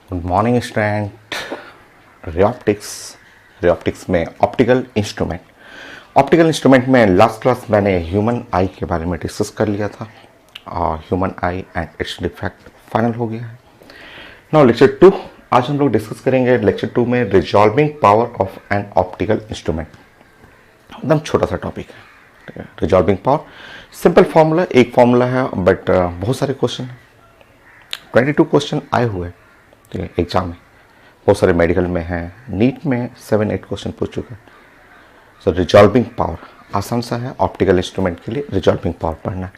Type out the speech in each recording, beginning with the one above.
Good morning student. Ray optics ray optics में optical instrument में last class मैंने ह्यूमन आई के बारे में डिस्कस कर लिया था और human eye and its defect final हो गया है। नाउ लेक्चर 2 आज हम लोग डिस्कस करेंगे। लेक्चर 2 में resolving power of an optical instrument, एकदम छोटा सा टॉपिक है। रिजॉल्विंग पावर सिंपल फॉर्मूला, एक फॉर्मूला है बट बहुत सारे क्वेश्चन, 22 क्वेश्चन आए हुए हैं एग्जाम में, बहुत सारे मेडिकल में हैं, नीट में 7-8 क्वेश्चन पूछ चुका है। सो रिजॉल्विंग पावर आसान सा है ऑप्टिकल इंस्ट्रूमेंट के लिए, रिजॉल्विंग पावर पढ़ना है।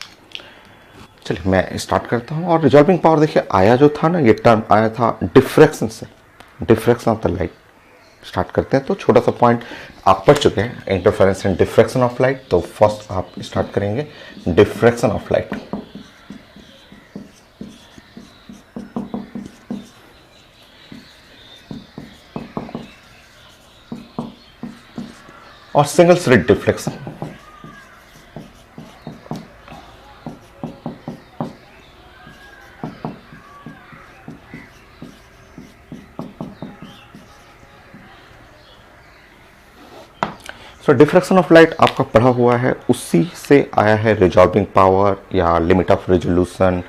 चलिए मैं स्टार्ट करता हूँ। और रिजॉल्विंग पावर देखिए आया जो था ना, ये टर्म आया था डिफ्रैक्शन से, diffraction of the light. Start करते हैं तो छोटा सा पॉइंट आप पढ़ चुके हैं, interference and diffraction of light. तो फर्स्ट आप स्टार्ट करेंगे डिफ्रैक्शन ऑफ लाइट। और single slit deflection. So diffraction of light आपका पढ़ा हुआ है, उसी से आया है रिजॉल्विंग पावर या लिमिट ऑफ रेजोल्यूशन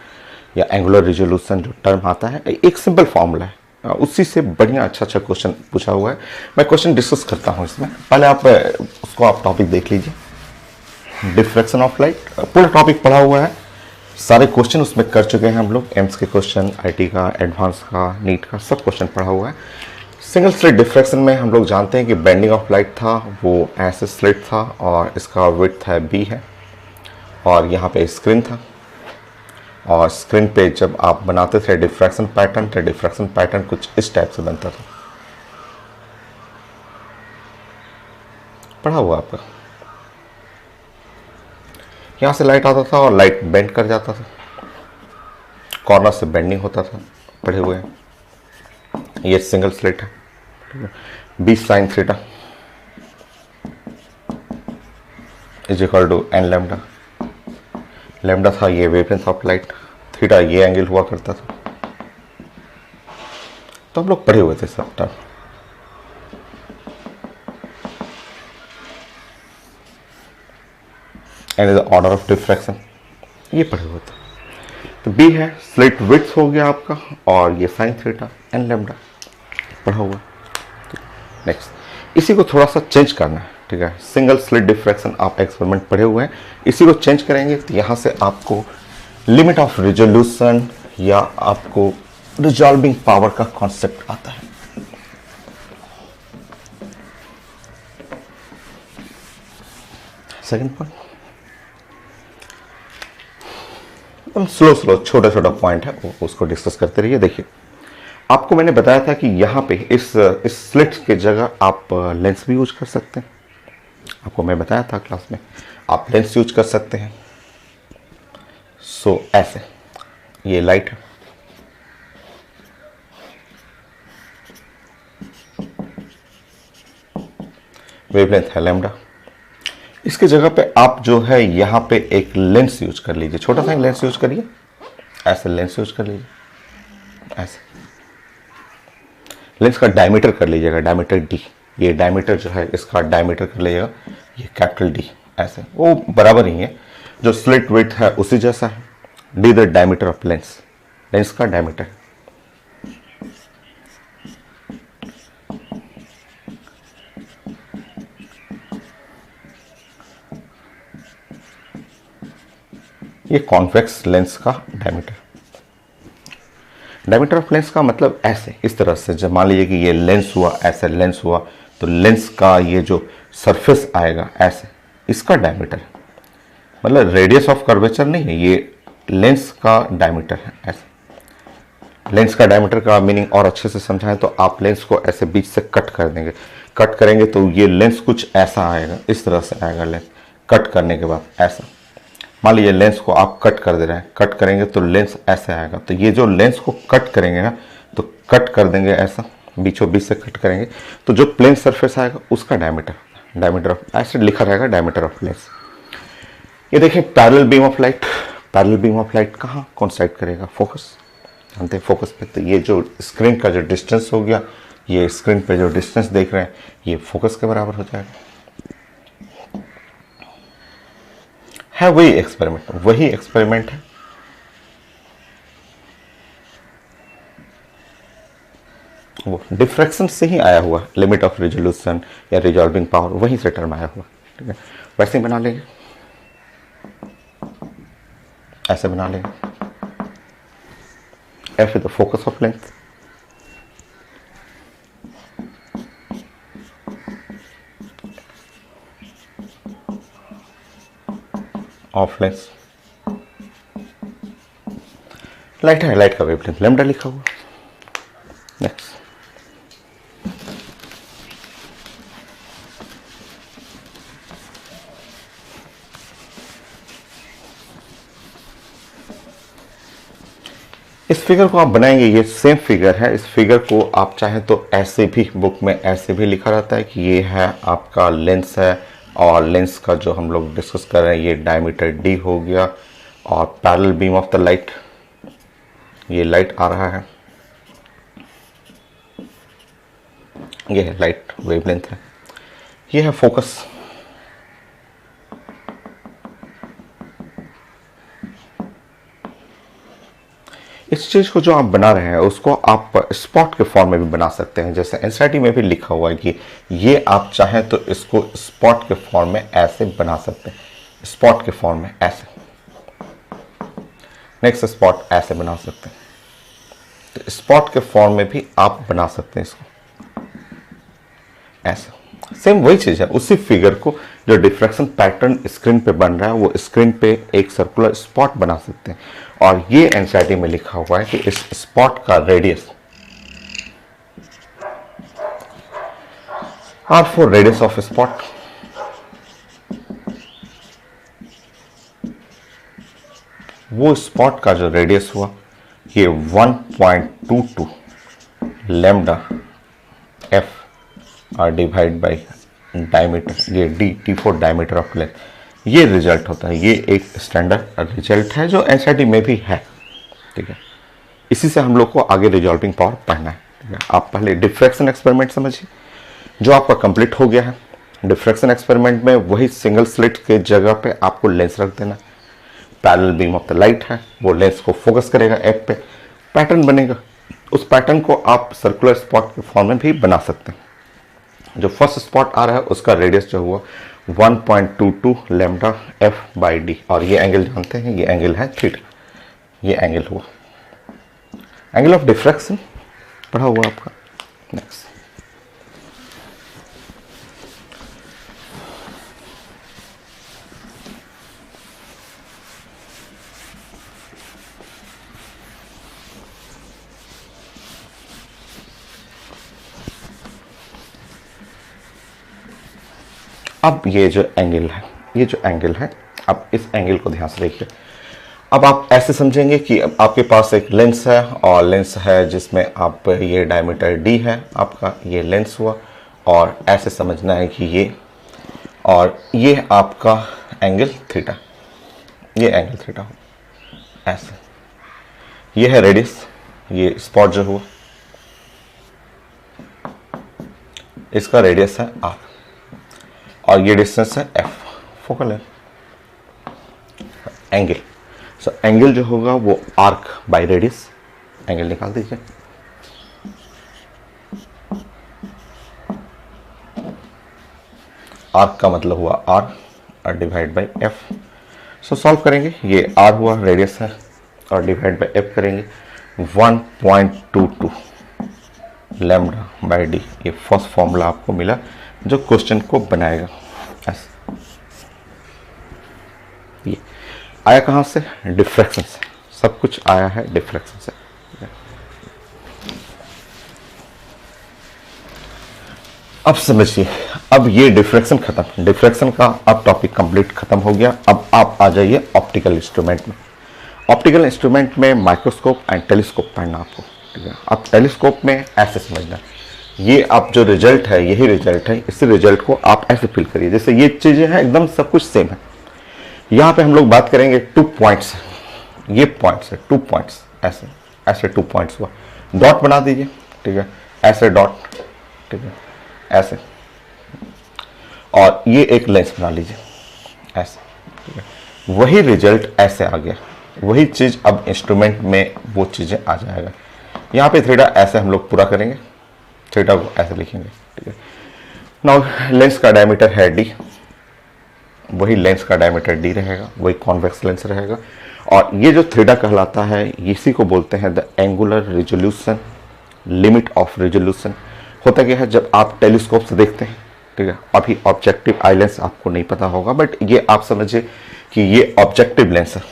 या एंगुलर रेजोल्यूशन जो टर्म आता है, एक सिंपल फॉर्मूला है, उसी से बढ़िया अच्छा क्वेश्चन पूछा हुआ है। मैं क्वेश्चन डिस्कस करता हूँ इसमें, पहले आप उसको आप टॉपिक देख लीजिए। डिफ्रैक्शन ऑफ लाइट पूरा टॉपिक पढ़ा हुआ है, सारे क्वेश्चन उसमें कर चुके हैं हम लोग, एम्स के क्वेश्चन, आईटी का, एडवांस का, नीट का, सब क्वेश्चन पढ़ा हुआ है। सिंगल स्लिट डिफ्रैक्शन में हम लोग जानते हैं कि बेंडिंग ऑफ लाइट था, वो ऐसे स्लिट था और इसका विड्थ है बी है, और यहाँ पे स्क्रीन था, और स्क्रीन पे जब आप बनाते थे डिफ्रैक्शन पैटर्न, तो डिफ्रैक्शन पैटर्न कुछ इस टाइप से बनता था, पढ़ा हुआ आपका। यहाँ से लाइट आता था और लाइट बेंड कर जाता था, कॉर्नर से बेंडिंग होता था, पढ़े हुए हैं। ये सिंगल स्लिट है, B sine theta is equal to N lambda. Lambda था ये वेवलेंथ ऑफ लाइट, थीटा ये एंगल हुआ करता था। तो हम लोग पढ़े हुए थे सब term. And the order of diffraction ये पढ़े हुए थे। तो बी है, स्लिट विड्थ हो गया आपका, और ये साइन थीटा एन लैम्डा पढ़ा हुआ। नेक्स्ट इसी को थोड़ा सा चेंज करना है, ठीक है। सिंगल स्लिट डिफ्रैक्शन आप एक्सपेरिमेंट पढ़े हुए हैं, इसी को चेंज करेंगे तो यहाँ से आपको लिमिट ऑफ रिजोल्यूशन या आपको रिजॉल्विंग पावर का कॉन्सेप्ट आता है। सेकंड पॉइंट, स्लो छोटा पॉइंट है, उसको डिस्कस करते रहिए। देखिए आपको मैंने बताया था कि यहाँ पे इस स्लिट के जगह आप लेंस भी यूज कर सकते हैं, आपको मैं बताया था क्लास में, आप लेंस यूज कर सकते हैं। सो ऐसे ये लाइट है, वेवलेंथ है लैम्डा, इसके जगह पे आप जो है यहाँ पे एक लेंस यूज कर लीजिए, छोटा सा लेंस यूज करिए, ऐसे लेंस यूज कर लीजिए, ऐसे लेंस का डायमीटर कर लीजिएगा, डायमीटर डी, ये डायमीटर जो है इसका डायमीटर कर लीजिएगा, ये कैपिटल डी, ऐसे वो बराबर ही है, जो स्लिट विड्थ है उसी जैसा है। D the diameter of lens, lens का डायमीटर। ये कॉन्वेक्स लेंस का डायमीटर। डायमीटर ऑफ लेंस का मतलब ऐसे, इस तरह से, जब मान लीजिए कि ये लेंस हुआ, ऐसे लेंस हुआ, तो लेंस का ये जो सरफेस आएगा ऐसे, इसका डायमीटर, मतलब रेडियस ऑफ कर्वेचर नहीं है, ये लेंस का डायमीटर है। ऐसे लेंस का डायमीटर का मीनिंग और अच्छे से समझाएं तो आप लेंस को ऐसे बीच से कट कर देंगे, कट करेंगे तो ये लेंस कुछ ऐसा आएगा, इस तरह से आएगा लेंस। कट करने के बाद ऐसा, मान लीजिए लेंस को आप कट कर दे रहे हैं, कट करेंगे तो लेंस ऐसे आएगा, तो ये जो लेंस को कट करेंगे ना, तो कट कर देंगे ऐसा, बीचों बीच से कट करेंगे, तो जो प्लेन सरफेस आएगा उसका डायमीटर, डायमीटर ऑफ, ऐसे लिखा रहेगा डायमीटर ऑफ लेंस। ये देखिए parallel beam of light, parallel beam of light कहाँ कॉन्साइड करेगा, फोकस, जानते हैं फोकस पे, तो ये जो स्क्रीन का जो डिस्टेंस हो गया, ये स्क्रीन पे जो डिस्टेंस देख रहे हैं ये फोकस के बराबर हो जाएगा। है वही एक्सपेरिमेंट है। वो डिफ्रैक्शन से ही आया हुआ, लिमिट ऑफ रिजोल्यूशन या रिजॉल्विंग पावर वहीं से टर्म आया हुआ, ठीक है। वैसे ही बना लेंगे, ऐसे बना लेंगे। F is the focus of length, of length. Light है, लाइट का वेवलेंथ लैम्डा लिखा हुआ। नेक्स्ट, इस फिगर को आप बनाएंगे, ये सेम फिगर है। इस फिगर को आप चाहें तो ऐसे भी, बुक में ऐसे भी लिखा रहता है कि ये है आपका लेंस है, और लेंस का जो हम लोग डिस्कस कर रहे हैं ये डायमीटर डी हो गया, और parallel beam of the light, ये लाइट आ रहा है, ये है लाइट वेवलेंथ है, ये है फोकस। इस चीज को जो आप बना रहे हैं उसको आप स्पॉट के फॉर्म में भी बना सकते हैं, जैसे एनसीईआरटी में भी लिखा हुआ है कि ये आप चाहें तो इसको स्पॉट के फॉर्म में ऐसे बना सकते हैं, स्पॉट के फॉर्म में ऐसे, नेक्स्ट स्पॉट ऐसे बना सकते हैं। तो स्पॉट के फॉर्म में भी आप बना सकते हैं इसको ऐसे। सेम वही चीज है, उसी फिगर को जो डिफ्रैक्शन पैटर्न स्क्रीन पे बन रहा है वो स्क्रीन पे एक सर्कुलर स्पॉट बना सकते हैं। और ये एनसीईआरटी में लिखा हुआ है कि इस स्पॉट का radius R for radius of spot, वो स्पॉट का जो रेडियस हुआ ये 1.22 लैम्डा एफ और डिवाइड बाई डायमीटर, ये D for diameter of length, ये रिजल्ट होता है। ये एक स्टैंडर्ड रिजल्ट है जो एनसीईआरटी में भी है, ठीक है। इसी से हम लोग को आगे रिजॉल्विंग पावर पढ़ना है, ठीक है। आप पहले डिफ्रैक्शन एक्सपेरिमेंट समझिए जो आपका कंप्लीट हो गया है। डिफ्रैक्शन एक्सपेरिमेंट में वही सिंगल स्लिट के जगह पे आपको लेंस रख देना, parallel beam of the light है, वो लेंस को फोकस करेगा एफ पे, पैटर्न बनेगा। उस पैटर्न को आप सर्कुलर स्पॉट के फॉर्म में भी बना सकते हैं। जो फर्स्ट स्पॉट आ रहा है उसका रेडियस जो हुआ 1.22 लैम्डा एफ बाई डी, और ये एंगल जानते हैं, ये एंगल है थीटा, ये एंगल हुआ एंगल ऑफ डिफ्रैक्शन, पढ़ा हुआ आपका। नेक्स्ट, अब ये जो एंगल है, अब इस एंगल को ध्यान से देखिए। अब आप ऐसे समझेंगे कि अब आपके पास एक लेंस है, और लेंस है जिसमें आप ये डायमीटर डी है आपका, ये लेंस हुआ, और ऐसे समझना है कि ये, और ये आपका एंगल थीटा, ये एंगल थीटा हो ऐसे। ये है रेडियस, ये स्पॉट जो हुआ इसका रेडियस है आर, और ये डिस्टेंस है एफ, फोकल है एंगल। सो एंगल जो होगा वो आर्क बाय रेडियस, एंगल निकाल दीजिए। आर्क का मतलब हुआ आर और divide by F. So solve करेंगे, ये आर हुआ, रेडियस है, और डिवाइड बाय एफ करेंगे 1.22 लैम्डा बाय डी। ये फर्स्ट फॉर्मूला आपको मिला जो क्वेश्चन को बनाएगा। ये आया कहां से? डिफ्रैक्शन से, सब कुछ आया है डिफ्रैक्शन से। अब समझिए, अब ये डिफ्रैक्शन खत्म, डिफ्रैक्शन का अब टॉपिक कंप्लीट खत्म हो गया। अब आप आ जाइए ऑप्टिकल इंस्ट्रूमेंट में। ऑप्टिकल इंस्ट्रूमेंट में माइक्रोस्कोप एंड टेलीस्कोप पढ़ना आपको, ठीक है। अब टेलीस्कोप में ऐसे समझना, ये आप जो रिजल्ट है यही रिजल्ट है, इसी रिजल्ट को आप ऐसे फील करिए जैसे ये चीजें हैं एकदम सब कुछ सेम है। यहाँ पे हम लोग बात करेंगे 2 पॉइंट्स, ये पॉइंट्स है 2 पॉइंट्स, ऐसे ऐसे 2 पॉइंट्स हुआ, डॉट बना दीजिए, ठीक है, ऐसे डॉट, ठीक है, ऐसे, और ये एक लेंस बना लीजिए ऐसे, ठीक है। वही रिजल्ट ऐसे आ गया, वही चीज अब इंस्ट्रूमेंट में वो चीजें आ जाएगा। यहाँ पे थीटा ऐसे हम लोग पूरा करेंगे, थीटा को ऐसे लिखेंगे, ठीक है। नाउ लेंस का डायमीटर है डी, वही लेंस का डायमीटर डी रहेगा, वही कॉन्वेक्स लेंस रहेगा। और ये जो थीटा कहलाता है इसी को बोलते हैं the angular resolution, limit of resolution. होता क्या है जब आप टेलीस्कोप से देखते हैं, ठीक है, अभी ऑब्जेक्टिव आई लेंस आपको नहीं पता होगा, बट ये आप समझिए कि ये ऑब्जेक्टिव लेंस है,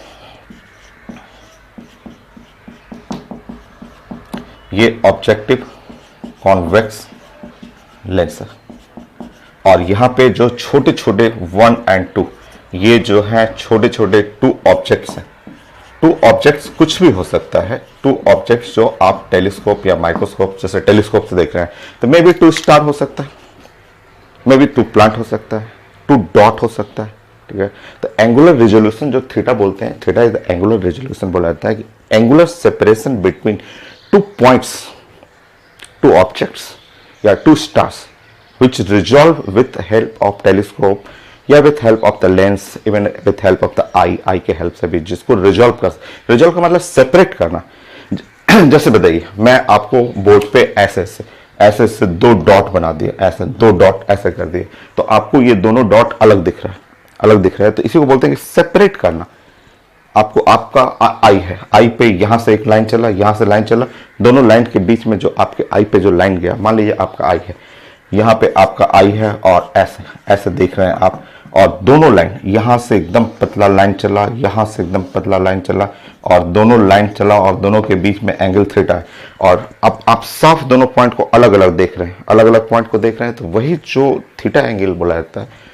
ये ऑब्जेक्टिव कॉन्वेक्स लेंस है। और यहाँ पे जो छोटे छोटे 1 और 2, ये जो है छोटे छोटे 2 ऑब्जेक्ट्स हैं। 2 ऑब्जेक्ट्स कुछ भी हो सकता है, 2 ऑब्जेक्ट्स जो आप टेलीस्कोप या माइक्रोस्कोप, जैसे टेलीस्कोप से देख रहे हैं, तो मे बी 2 स्टार हो सकता है, मे बी 2 प्लांट हो सकता है, 2 डॉट हो सकता है, ठीक है। तो एंगुलर रिजोल्यूशन जो थीटा बोलते हैं, theta is the angular resolution बोला जाता है कि angular separation between 2 points, 2 objects या 2 stars which resolve with help of telescope या with help of the lens, even with help of the eye के help से भी जिसको resolve का मतलब separate करना। जैसे बताइए, मैं आपको बोर्ड पे ऐसे 2 डॉट बना दिए, ऐसे 2 डॉट ऐसे कर दिए, तो आपको ये दोनों डॉट अलग दिख रहा है, तो इसी को बोलते हैं कि सेपरेट करना। आपको आपका आई है, आई पे यहां से एक लाइन चला, यहां से लाइन चला, दोनों लाइन के बीच में जो आपके आई पे जो लाइन गया, मान लीजिए आपका आई है, यहाँ पे आपका आई है और ऐसे देख रहे हैं आप, और दोनों लाइन यहां से एकदम पतला लाइन चला, यहां से एकदम पतला लाइन चला, और दोनों लाइन चला और दोनों के बीच में एंगल थीटा है। और अब आप साफ दोनों पॉइंट को अलग अलग देख रहे हैं, अलग अलग पॉइंट को देख रहे हैं, तो वही जो थीटा एंगल बोला जाता है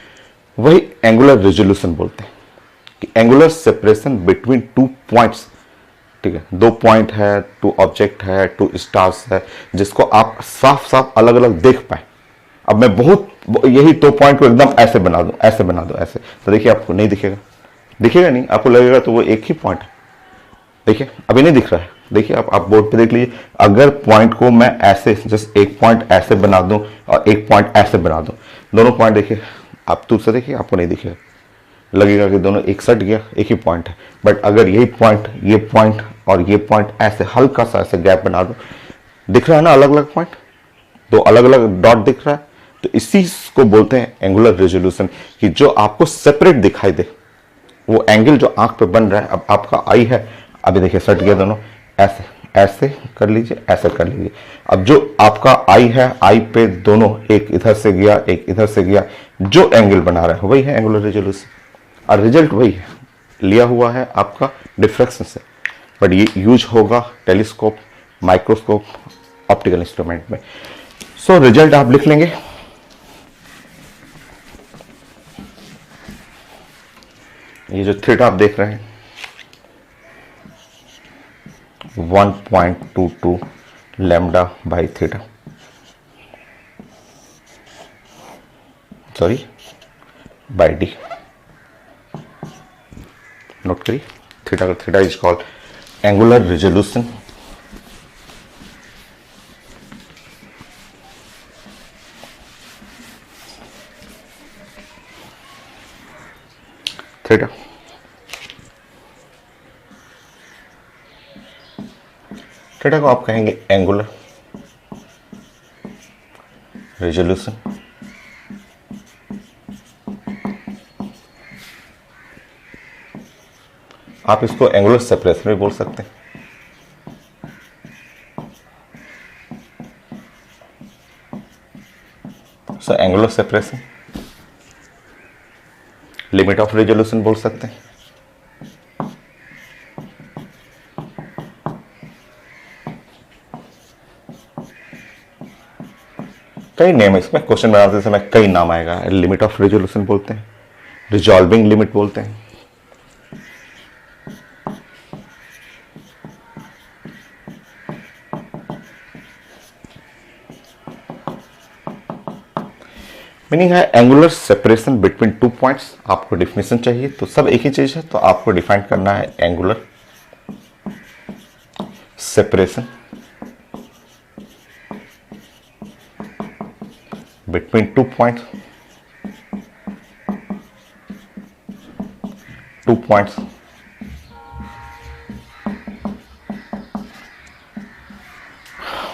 वही एंगुलर रिजोल्यूशन बोलते हैं, कि एंगुलर सेपरेशन बिटवीन 2 पॉइंट्स, ठीक है, 2 पॉइंट है, 2 ऑब्जेक्ट है, 2 स्टार्स है, जिसको आप साफ साफ अलग अलग देख पाए। अब मैं यही 2 पॉइंट को एकदम ऐसे बना दूं, ऐसे, तो देखिए आपको नहीं दिखेगा नहीं, आपको लगेगा तो वो एक ही पॉइंट है। देखिए अभी नहीं दिख रहा है, देखिए आप बोर्ड पे देख लीजिए, अगर पॉइंट को मैं ऐसे जस्ट एक पॉइंट ऐसे बना दूं और एक पॉइंट ऐसे बना दूं, दोनों पॉइंट देखिए, आप दूर से देखिए आपको नहीं दिखेगा, लगेगा कि दोनों एक सट गया, एक ही पॉइंट है। बट अगर यही पॉइंट, ये पॉइंट और ये पॉइंट ऐसे हल्का सा ऐसे गैप बना दो, दिख रहा है ना अलग अलग पॉइंट, 2 अलग अलग डॉट दिख रहा है, तो इसी को बोलते हैं एंगुलर रिजोल्यूशन, कि जो आपको सेपरेट दिखाई दे, वो एंगल जो आंख पे बन रहा है। अब आपका आई है, अभी देखिए सट गया दोनों, ऐसे कर लीजिए, ऐसे कर लीजिए। अब जो आपका आई है, आई पे दोनों एक इधर से गया, एक इधर से गया, जो एंगल बना रहा है वही है एंगुलर रिजोल्यूशन, और रिजल्ट वही है, लिया हुआ है आपका डिफ्रैक्शन से, बट ये यूज होगा टेलीस्कोप, माइक्रोस्कोप, ऑप्टिकल इंस्ट्रूमेंट में। सो रिजल्ट आप लिख लेंगे, ये जो थीटा आप देख रहे हैं 1.22 lambda by theta, sorry by D, note करिए, theta is called angular resolution. Theta को आप कहेंगे एंगुलर रिजोल्यूशन। आप इसको एंगुलर सेपरेशन भी बोल सकते हैं। So angular separation, limit of resolution बोल सकते हैं। कई नेम, इसमें क्वेश्चन बनाते समय कई नाम आएगा। लिमिट ऑफ रिजोल्यूशन बोलते हैं, रिजॉल्विंग लिमिट बोलते हैं, मीनिंग है एंगुलर सेपरेशन बिटवीन 2 पॉइंट्स। आपको डिफिनेशन चाहिए तो सब एक ही चीज है, तो आपको डिफाइन करना है angular separation between 2 points,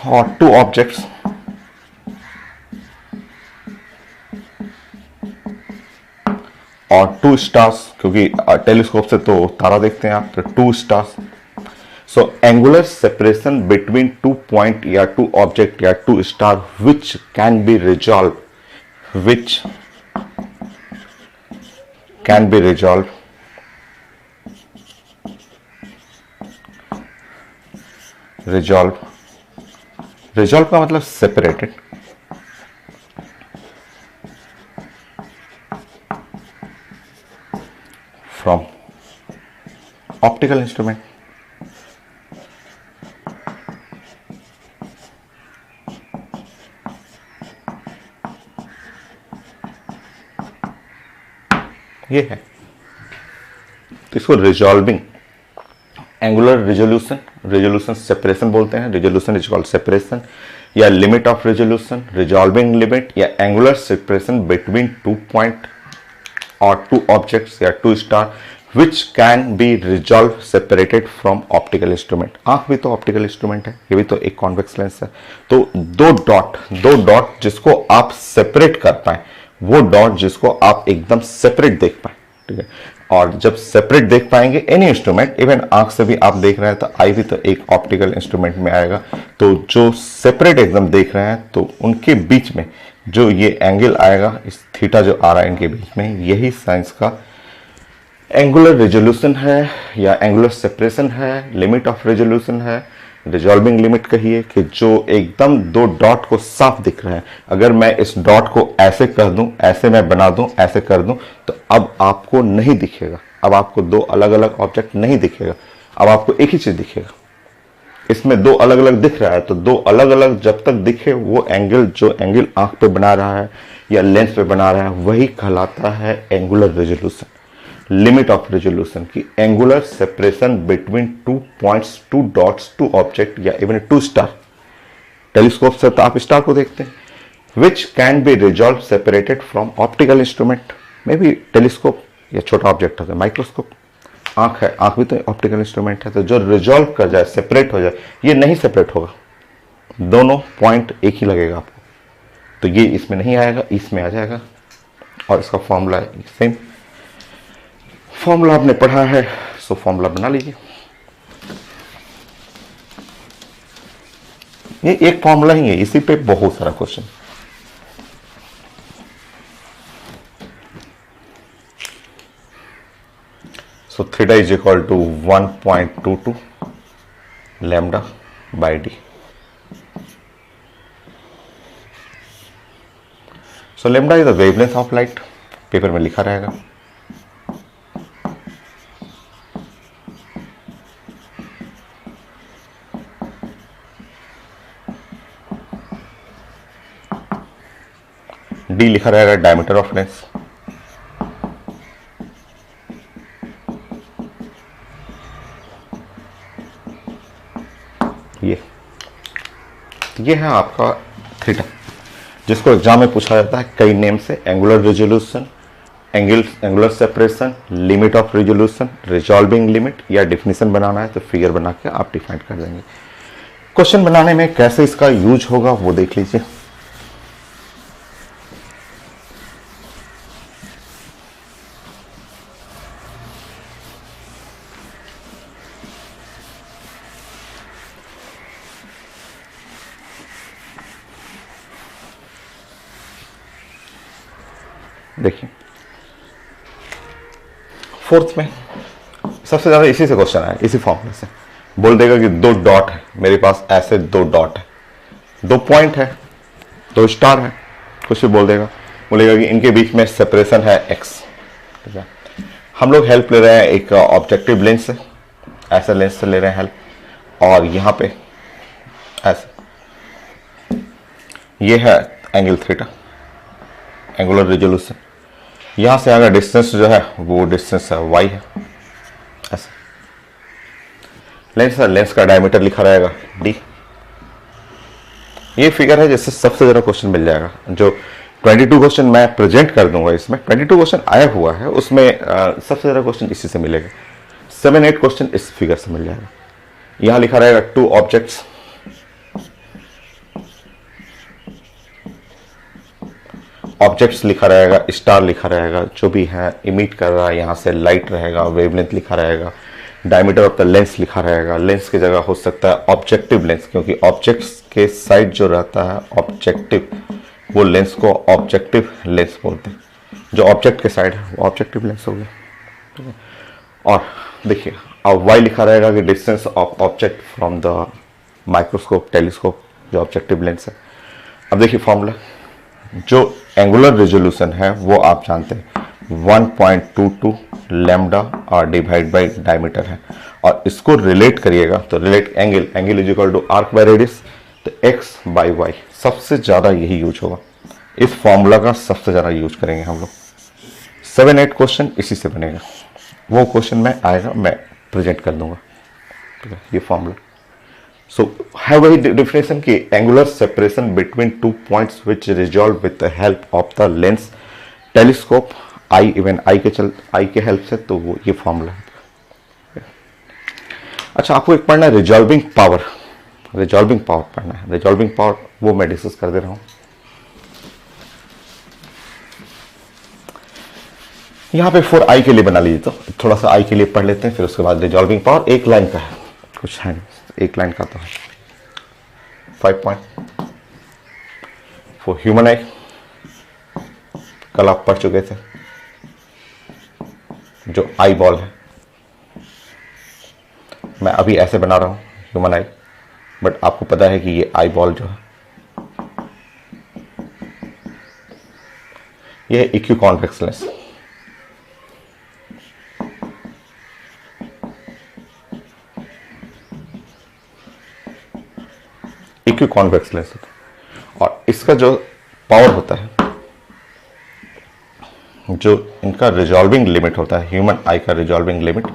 or two objects और टू स्टार्स, क्योंकि टेलीस्कोप से तो तारा देखते हैं आप, तो two stars. So angular separation between 2 point या 2 ऑब्जेक्ट या 2 star which can be resolve, which can be resolved resolve का मतलब separated from optical instrument. ये है, तो इसको रिजॉल्विंग एंगुलर रेजोल्यूशन सेपरेशन बोलते हैं. रेजोल्यूशन इज कॉल्ड सेपरेशन या limit of resolution, resolving limit या एंगुलर सेपरेशन बिटवीन 2 पॉइंट और 2 ऑब्जेक्ट्स या 2 star which can be resolve separated from optical instrument. आंख भी तो ऑप्टिकल इंस्ट्रूमेंट है, ये भी तो एक कॉन्वेक्स लेंस है. तो दो डॉट जिसको आप सेपरेट कर पाए, वो डॉट जिसको आप एकदम सेपरेट देख पाए, ठीक है. और जब सेपरेट देख पाएंगे एनी इंस्ट्रूमेंट, इवन आंख से भी आप देख रहे हैं तो आई भी तो एक ऑप्टिकल इंस्ट्रूमेंट में आएगा. तो जो सेपरेट एकदम देख रहे हैं तो उनके बीच में जो ये एंगल आएगा, इस थीटा जो आ रहा है इनके बीच में, यही साइंस का एंगुलर रेजोल्यूशन है या एंगुलर सेपरेशन है, लिमिट ऑफ रेजोल्यूशन है, रिजॉल्विंग लिमिट कहिए, कि जो एकदम दो डॉट को साफ दिख रहा है. अगर मैं इस डॉट को ऐसे कर दूं, ऐसे मैं बना दूं, ऐसे कर दूं, तो अब आपको नहीं दिखेगा. अब आपको दो अलग अलग ऑब्जेक्ट नहीं दिखेगा, अब आपको एक ही चीज दिखेगा. इसमें दो अलग अलग दिख रहा है, तो दो अलग अलग जब तक दिखे, वो एंगल जो एंगल आंख पे बना रहा है या लेंस पे बना रहा है, वही कहलाता है angular resolution. Limit of resolution की angular separation between 2 points, 2 dots, 2 object या इवन 2 स्टार. टेलीस्कोप से तो आप स्टार को देखते हैं. Which can be resolve separated from optical instrument. May be telescope या छोटा ऑब्जेक्ट होता है माइक्रोस्कोप. आंख है, आंख भी तो ऑप्टिकल इंस्ट्रूमेंट है. तो जो रिजॉल्व कर जाए, सेपरेट हो जाए, ये नहीं सेपरेट होगा, दोनों पॉइंट एक ही लगेगा आपको. तो ये इसमें नहीं आएगा, इसमें आ जाएगा. और इसका फॉर्मूला है सेम. फॉर्मूला आपने पढ़ा है, सो फॉर्मूला बना लीजिए. ये एक फॉर्मूला ही है, इसी पे बहुत सारा question. So theta is equal to 1.22 lambda by D. So lambda is the wavelength of light. Paper में लिखा रहेगा. डी लिखा रहेगा डायमीटर ऑफ लेंस. ये है आपका थीटा, जिसको एग्जाम में पूछा जाता है कई नेम से. Angular resolution, angular separation, limit of resolution, resolving limit, या डिफिनीशन बनाना है तो फिगर बना के आप डिफाइन कर देंगे. क्वेश्चन बनाने में कैसे इसका यूज होगा वो देख लीजिए. देखिए फोर्थ में सबसे ज्यादा इसी से क्वेश्चन आया, इसी फॉर्मूले से. बोल देगा कि दो डॉट है मेरे पास, ऐसे दो डॉट है, 2 पॉइंट है, 2 स्टार है, कुछ भी बोल देगा. बोलेगा कि इनके बीच में सेपरेशन है x. ठीक है, हम लोग हेल्प ले रहे हैं एक ऑब्जेक्टिव लेंस से, ऐसे लेंस से ले रहे हैं हेल्प. और यहाँ पे ऐसे ये है एंगल थीटा, एंगुलर रेजोल्यूशन. यहां से आगे डिस्टेंस जो है वो डिस्टेंस है y है ऐसे. लेंस है, लेंस का डायमीटर लिखा रहेगा d। ये फिगर है जिससे सबसे ज़्यादा क्वेश्चन मिल जाएगा। जो 22 क्वेश्चन मैं प्रेजेंट कर दूंगा, इसमें 22 क्वेश्चन आया हुआ है, उसमें सबसे ज़्यादा क्वेश्चन इसी से मिलेगा। 7-8 क्वेश्चन इस फिगर से मिल जाएगा। यहाँ लिखा रहेगा 2 ऑब्जेक्ट्स, ऑब्जेक्ट्स लिखा रहेगा, स्टार लिखा रहेगा, जो भी है इमिट कर रहा है यहाँ से लाइट रहेगा, वेवलेंथ लिखा रहेगा, डायमीटर ऑफ द लेंस लिखा रहेगा। लेंस की जगह हो सकता है ऑब्जेक्टिव लेंस, क्योंकि ऑब्जेक्ट्स के साइड जो रहता है ऑब्जेक्टिव, वो लेंस को ऑब्जेक्टिव लेंस बोलते हैं। जो ऑब्जेक्ट के साइड है वो ऑब्जेक्टिव लेंस हो गया। और देखिए अब वाई लिखा रहेगा कि distance of object from the microscope, telescope, जो ऑब्जेक्टिव लेंस है। अब देखिए फॉर्मूला, जो एंगुलर रेजोल्यूशन है वो आप जानते हैं 1.22 लैम्डा और डिवाइड बाई डायमीटर है। और इसको रिलेट करिएगा तो relate angle is equal to arc by radius, तो एक्स बाई वाई सबसे ज़्यादा यही यूज होगा। इस फॉर्मूला का सबसे ज़्यादा यूज करेंगे हम लोग। 7-8 क्वेश्चन इसी से बनेगा। वो क्वेश्चन में आएगा, मैं प्रेजेंट कर दूंगा। ठीक है, ये formula. So have a definition की angular separation between 2 points which resolve with the help of the lens, telescope, आई के हेल्प से, तो वो ये फॉर्मूला है। अच्छा, आपको एक पढ़ना है रिजॉल्विंग पावर। रिजॉल्विंग पावर पढ़ना है। रिजॉल्विंग पावर वो मैं डिस्कस कर दे रहा हूँ। यहाँ पे 4i के लिए बना लीजिए, तो थोड़ा सा आई के लिए पढ़ लेते हैं, फिर उसके बाद रिजॉल्विंग पावर एक लाइन का है, कुछ है नहीं, एक लाइन का तो है। 5 पॉइंट फॉर ह्यूमन आई, कल आप पढ़ चुके थे। जो आई बॉल है, मैं अभी ऐसे बना रहा हूं ह्यूमन आई, बट आपको पता है कि ये आई बॉल जो है ये इक्यू कॉन्वेक्स लेंस। इक्यू कॉन्वेक्स लेंस होता है, और इसका जो पावर होता है, जो इनका रिजॉल्विंग लिमिट होता है, ह्यूमन आई का रिजॉल्विंग लिमिट,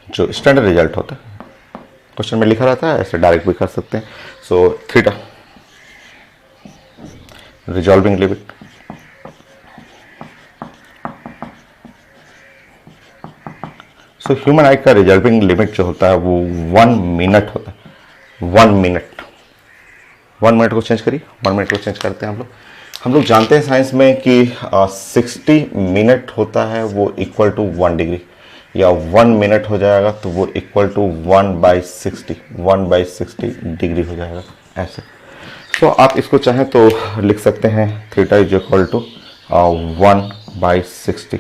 जो स्टैंडर्ड रिजल्ट होता है, क्वेश्चन में लिखा रहता है, ऐसे डायरेक्ट भी कर सकते हैं। So theta resolving limit, so human आई का रिजॉल्विंग लिमिट जो होता है वो 1 मिनट होता है। 1 मिनट, 1 मिनट को चेंज करिए, 1 मिनट को चेंज करते हैं हम लोग जानते हैं साइंस में कि 60 मिनट होता है वो इक्वल टू 1 डिग्री, या 1 मिनट हो जाएगा तो वो इक्वल टू 1/60 डिग्री हो जाएगा ऐसे। सो आप इसको चाहें तो लिख सकते हैं theta is equal to 1/60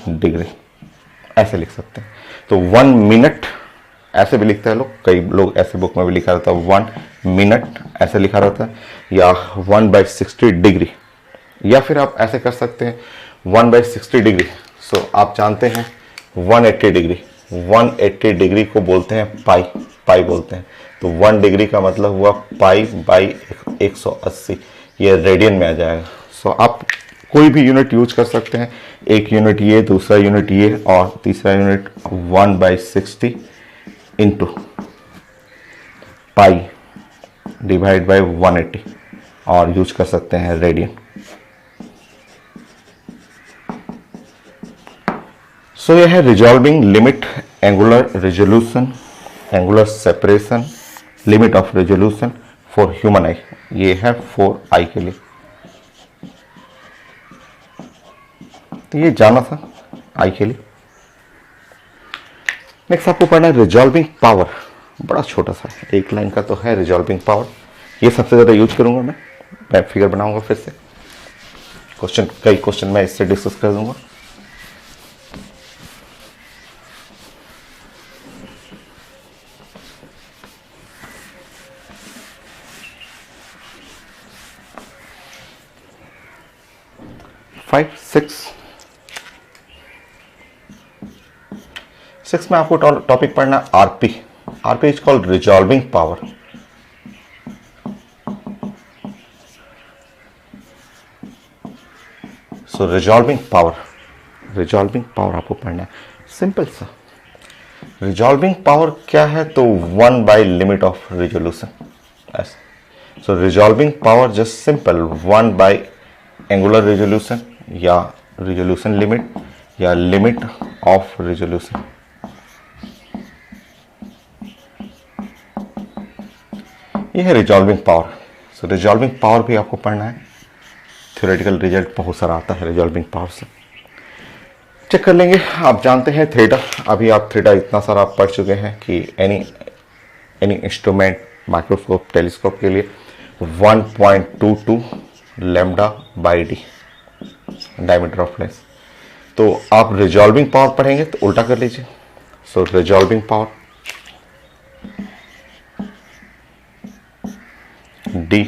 degree, ऐसे लिख सकते हैं। तो 1 मिनट ऐसे भी लिखते हैं लोग, कई लोग ऐसे बुक में भी लिखा रहता है 1 मिनट ऐसे लिखा रहता है, या 1/60 डिग्री, या फिर आप ऐसे कर सकते हैं 1/60 डिग्री। सो आप जानते हैं 180 डिग्री, 180 डिग्री को बोलते हैं पाई बोलते हैं। तो 1 डिग्री का मतलब हुआ π/180, ये रेडियन में आ जाएगा। सो आप कोई भी यूनिट यूज कर सकते हैं, एक यूनिट ये, दूसरा यूनिट ये, और तीसरा unit 1/60 into pi divide by 180, और यूज कर सकते हैं रेडियन। सो यह है resolving limit, angular resolution, angular separation, limit of resolution for human आई। ये है 4i के लिए, तो ये जाना था आई के लिए। नेक्स्ट आपको पढ़ना है रिजॉल्विंग पावर, बड़ा छोटा सा एक लाइन का तो है रिजॉल्विंग पावर। ये सबसे ज़्यादा यूज करूंगा मैं फिगर बनाऊंगा फिर से, कई क्वेश्चन मैं इससे डिस्कस कर दूंगा। सिक्स में आपको टॉपिक पढ़ना RP. RP is called resolving power. So resolving power आपको पढ़ना है, सिंपल सा। रिजॉल्विंग पावर क्या है, तो 1 by limit of resolution. So resolving power just simple 1 by angular resolution या रिजोल्यूशन लिमिट या लिमिट ऑफ रिजोल्यूशन। यह है रिजॉल्विंग पावर। सो रिजॉल्विंग पावर भी आपको पढ़ना है, थ्योरेटिकल रिजल्ट बहुत सारा आता है रिजॉल्विंग पावर से। चेक कर लेंगे। आप जानते हैं थीटा, अभी आप थीटा इतना सारा पढ़ चुके हैं कि एनी इंस्ट्रूमेंट माइक्रोस्कोप टेलीस्कोप के लिए 1.22 lambda by D diameter of lens. तो आप रिजॉल्विंग पावर पढ़ेंगे तो उल्टा कर लीजिए। So resolving power D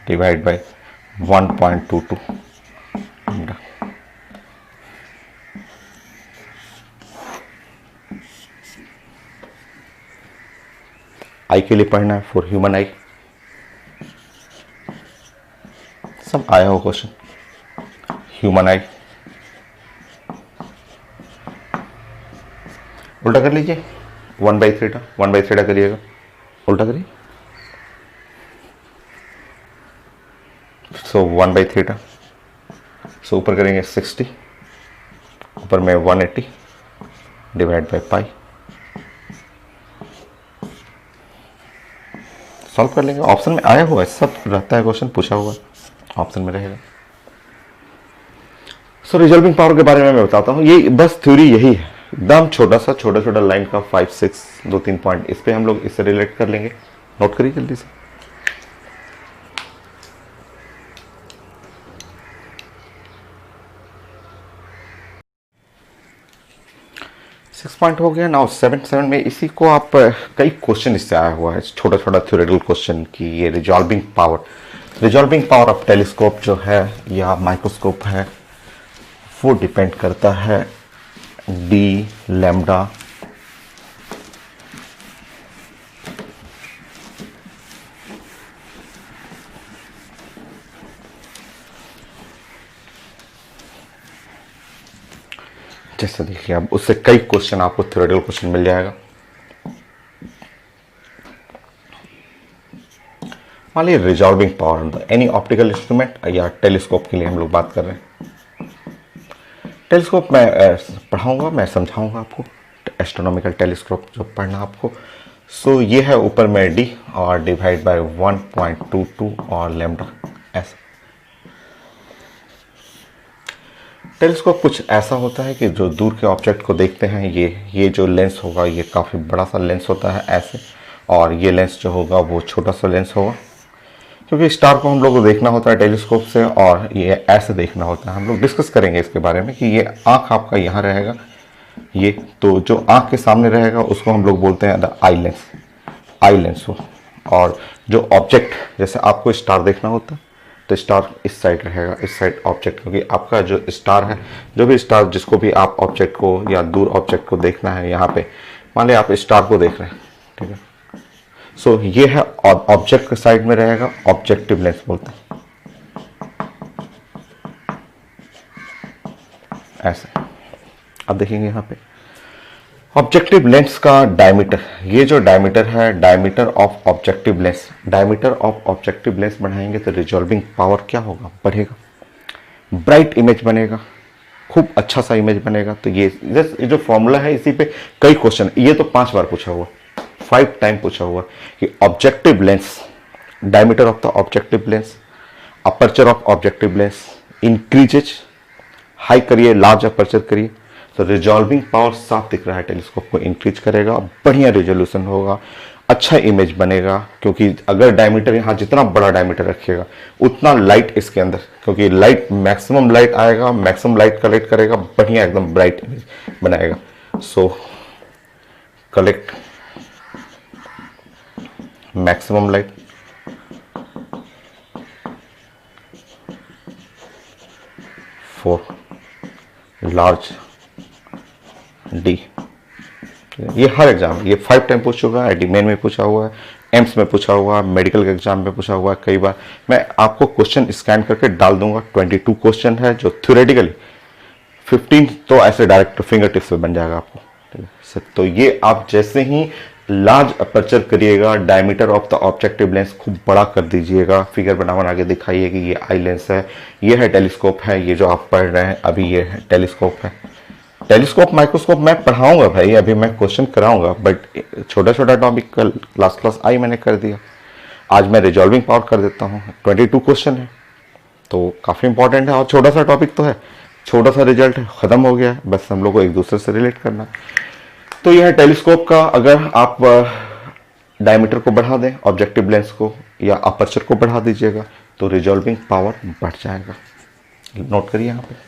divide by 1.22 lambda. Eye के लिए पढ़ना है, फॉर ह्यूमन आई। सब आया हो क्वेश्चन, ह्यूमन आई उल्टा कर लीजिए। 1/3 करिएगा, उल्टा करिए। सो 1/3, सो ऊपर करेंगे 60, ऊपर में 180 डिवाइड बाई पाई। सॉल्व कर लेंगे। ऑप्शन में आया हुआ है, सब रहता है, क्वेश्चन पूछा हुआ ऑप्शन में रहेगा। सो रिजॉल्विंग पावर के बारे में मैं बताता हूँ। ये बस थ्योरी यही है, एकदम छोटा लाइन का 5-6 2-3 पॉइंट, इस पे हम लोग इससे रिलेट कर लेंगे। नोट करिए जल्दी से। सिक्स पॉइंट हो गया। नाउ 7 में इसी को आप कई क्वेश्चन इससे आया हुआ है, छोटा थ्योरेटिकल क्वेश्चन कि ये रिजॉल्विंग पावर ऑफ टेलीस्कोप जो है या माइक्रोस्कोप है वो डिपेंड करता है डी लैम्डा जैसे देखिए, अब उससे कई क्वेश्चन आपको थ्योरेटिकल क्वेश्चन मिल जाएगा। मान लीजिए resolving power any optical instrument या टेलीस्कोप के लिए हम लोग बात कर रहे हैं। टेलीस्कोप मैं पढ़ाऊंगा, मैं समझाऊंगा आपको, एस्ट्रोनॉमिकल टेलीस्कोप जो पढ़ना आपको। सो ये है ऊपर में डी और डिवाइड बाय 1.22 और लैम्डा ऐसा। टेलीस्कोप कुछ ऐसा होता है कि जो दूर के ऑब्जेक्ट को देखते हैं, ये जो लेंस होगा ये काफ़ी बड़ा सा लेंस होता है ऐसे, और ये लेंस जो होगा वो छोटा सा लेंस होगा, क्योंकि स्टार को हम लोग को देखना होता है टेलीस्कोप से और ये ऐसे देखना होता है। हम लोग डिस्कस करेंगे इसके बारे में कि ये आँख आपका यहाँ रहेगा, ये तो जो आँख के सामने रहेगा उसको हम लोग बोलते हैं द आई लेंस हो। और जो ऑब्जेक्ट, जैसे आपको स्टार देखना होता है तो स्टार इस साइड रहेगा, इस साइड ऑब्जेक्ट, क्योंकि आपका जो स्टार है, जो भी स्टार जिसको भी आप ऑब्जेक्ट को या दूर ऑब्जेक्ट को देखना है, यहाँ पे मान लिया आप स्टार को देख रहे हैं, ठीक है। सो ये है ऑब्जेक्ट के साइड में रहेगा, ऑब्जेक्टिव लेंस बोलते हैं ऐसे। अब देखेंगे यहाँ पे ऑब्जेक्टिव लेंस का डायमीटर, ये जो डायमीटर है, डायमीटर ऑफ ऑब्जेक्टिव लेंस बढ़ाएंगे तो रिजॉल्विंग पावर क्या होगा, बढ़ेगा, ब्राइट इमेज बनेगा, खूब अच्छा सा इमेज बनेगा। तो ये जो फॉर्मूला है, इसी पे कई क्वेश्चन, ये तो 5 बार पूछा हुआ, 5 टाइम पूछा हुआ कि objective lens, diameter of the objective lens, aperture of objective lens increases, high करिए, लार्ज अपर्चर करिए तो रिजॉल्विंग पावर साफ दिख रहा है, टेलीस्कोप को इंक्रीज करेगा, बढ़िया रिजोल्यूशन होगा, अच्छा इमेज बनेगा। क्योंकि अगर डायमीटर यहाँ जितना बड़ा डायमीटर रखिएगा उतना लाइट इसके अंदर, क्योंकि लाइट मैक्सिमम लाइट आएगा, मैक्सिमम लाइट कलेक्ट करेगा, बढ़िया एकदम ब्राइट इमेज बनाएगा। So collect maximum light, for large D. ये हर एग्जाम, ये 5 टाइम पूछ चुका है, मेन में पूछा हुआ है, एम्स में पूछा हुआ है, मेडिकल के एग्जाम में पूछा हुआ है कई बार। मैं आपको क्वेश्चन स्कैन करके डाल दूंगा। 22 क्वेश्चन है जो थ्योरेटिकली, 15 तो ऐसे डायरेक्ट फिंगर टिप्स पे बन जाएगा आपको, तो ये आप जैसे ही लार्ज अपर्चर करिएगा, diameter of the objective lens खूब बड़ा कर दीजिएगा, फिगर बना के दिखाइए कि ये आई लेंस है, ये है टेलीस्कोप है, ये जो आप पढ़ रहे हैं अभी ये है टेलीस्कोप है। टेलीस्कोप माइक्रोस्कोप मैं पढ़ाऊंगा भाई, अभी मैं क्वेश्चन कराऊंगा, बट छोटा छोटा टॉपिक कल क्लास आई मैंने कर दिया, आज मैं रिजॉल्विंग पावर कर देता हूँ। 22 क्वेश्चन है तो काफ़ी इंपॉर्टेंट है और छोटा सा टॉपिक तो है, छोटा सा रिजल्ट है, ख़त्म हो गया है, बस हम लोग को एक दूसरे से रिलेट करना है। तो यह है टेलीस्कोप का, अगर आप डायमीटर को बढ़ा दें, ऑब्जेक्टिव लेंस को या अपर्चर को बढ़ा दीजिएगा तो रिजॉल्विंग पावर बढ़ जाएगा। नोट करिए यहाँ पे।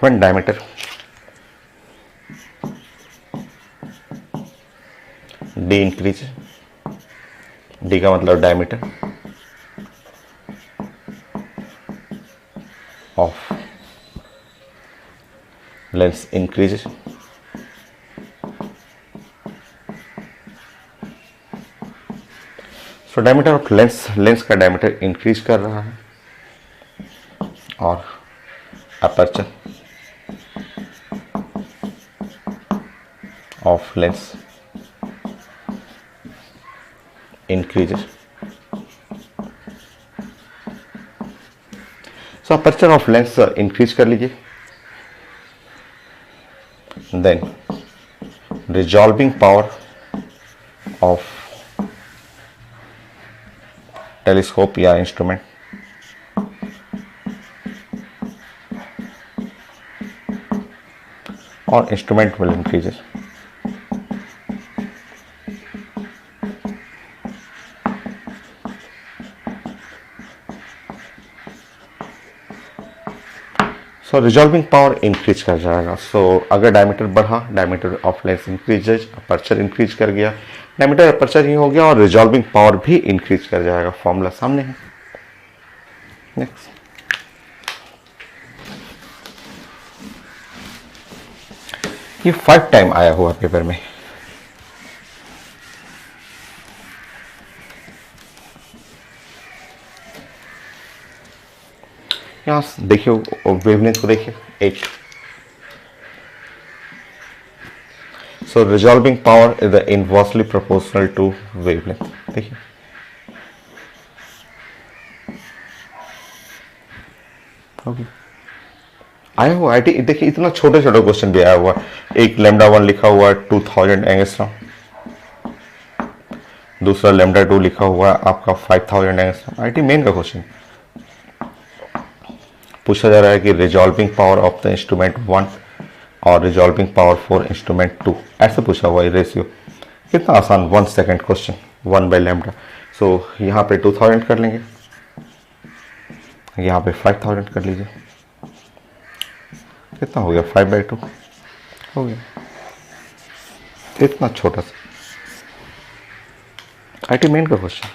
When diameter d increase, d का मतलब diameter of lens increases, so diameter of lens का डायमीटर इंक्रीज कर रहा है और aperture of lens increases. So aperture of lens increase कर लीजिए, then resolving power of telescope या instrument और instrument will increases. So resolving power increase कर जाएगा। सो अगर डायमीटर बढ़ा, diameter of lens increases, aperture increase कर गया, डायमीटर अपर्चर ही हो गया और रिजॉल्विंग पावर भी इंक्रीज कर जाएगा। फॉर्मूला सामने है। नेक्स्ट, ये 5 टाइम आया हुआ पेपर में। यहाँ देखिए वेवलेंथ को देखिए 8। So resolving power is the inversely proportional to wavelength. देखिए आया हुआ आईटी, देखिए इतना छोटे छोटे क्वेश्चन भी आया हुआ। एक लेमडा 1 लिखा हुआ है 2000 एंगस्ट्रॉम, दूसरा लेमडा 2 लिखा हुआ है आपका 5000 एंगस्ट्रॉम। आईटी मेन का क्वेश्चन पूछा जा रहा है कि resolving power of the instrument 1 और रिजॉल्विंग पावर फॉर इंस्ट्रूमेंट 2, ऐसे पूछा हुआ है रेशियो। कितना आसान, 1 सेकेंड क्वेश्चन, 1 बाई लेमडा। सो यहाँ पे 2000 कर लेंगे, यहाँ पे 5000 कर लीजिए, कितना हो गया 5/2 हो गया। इतना छोटा सा आईटी मेन का question.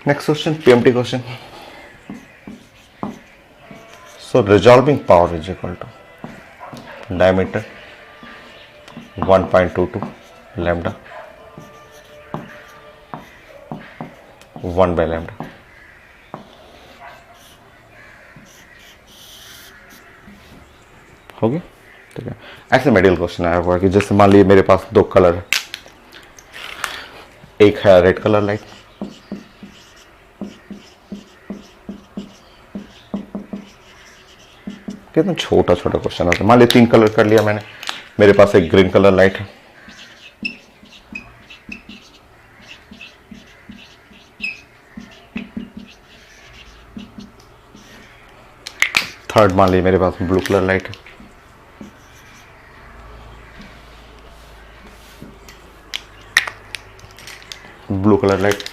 Next question, PMT question. So resolving power is equal to diameter 1.22 lambda 1 by lambda। हो गया, ठीक है। ऐसे मेडिकल क्वेश्चन आया हुआ कि जैसे मान लीजिए मेरे पास 2 कलर है, एक है रेड कलर लाइट, कितना छोटा छोटा क्वेश्चन होता है। मान लीजिए 3 कलर कर लिया मैंने, मेरे पास एक ग्रीन कलर लाइट है, थर्ड मान लीजिए मेरे पास ब्लू कलर लाइट है, ब्लू कलर लाइट,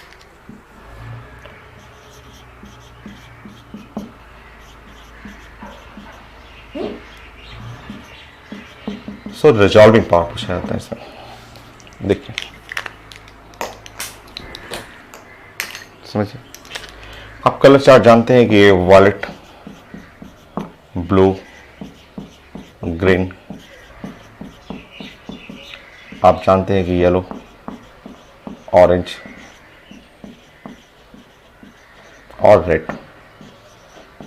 सो रिजॉल्विंग पावर पूछा जाता है इसमें। देखिए समझिए, आप कलर चार्ट जानते हैं कि ये वॉलेट, ब्लू, ग्रीन, आप जानते हैं कि येलो, ऑरेंज और रेड।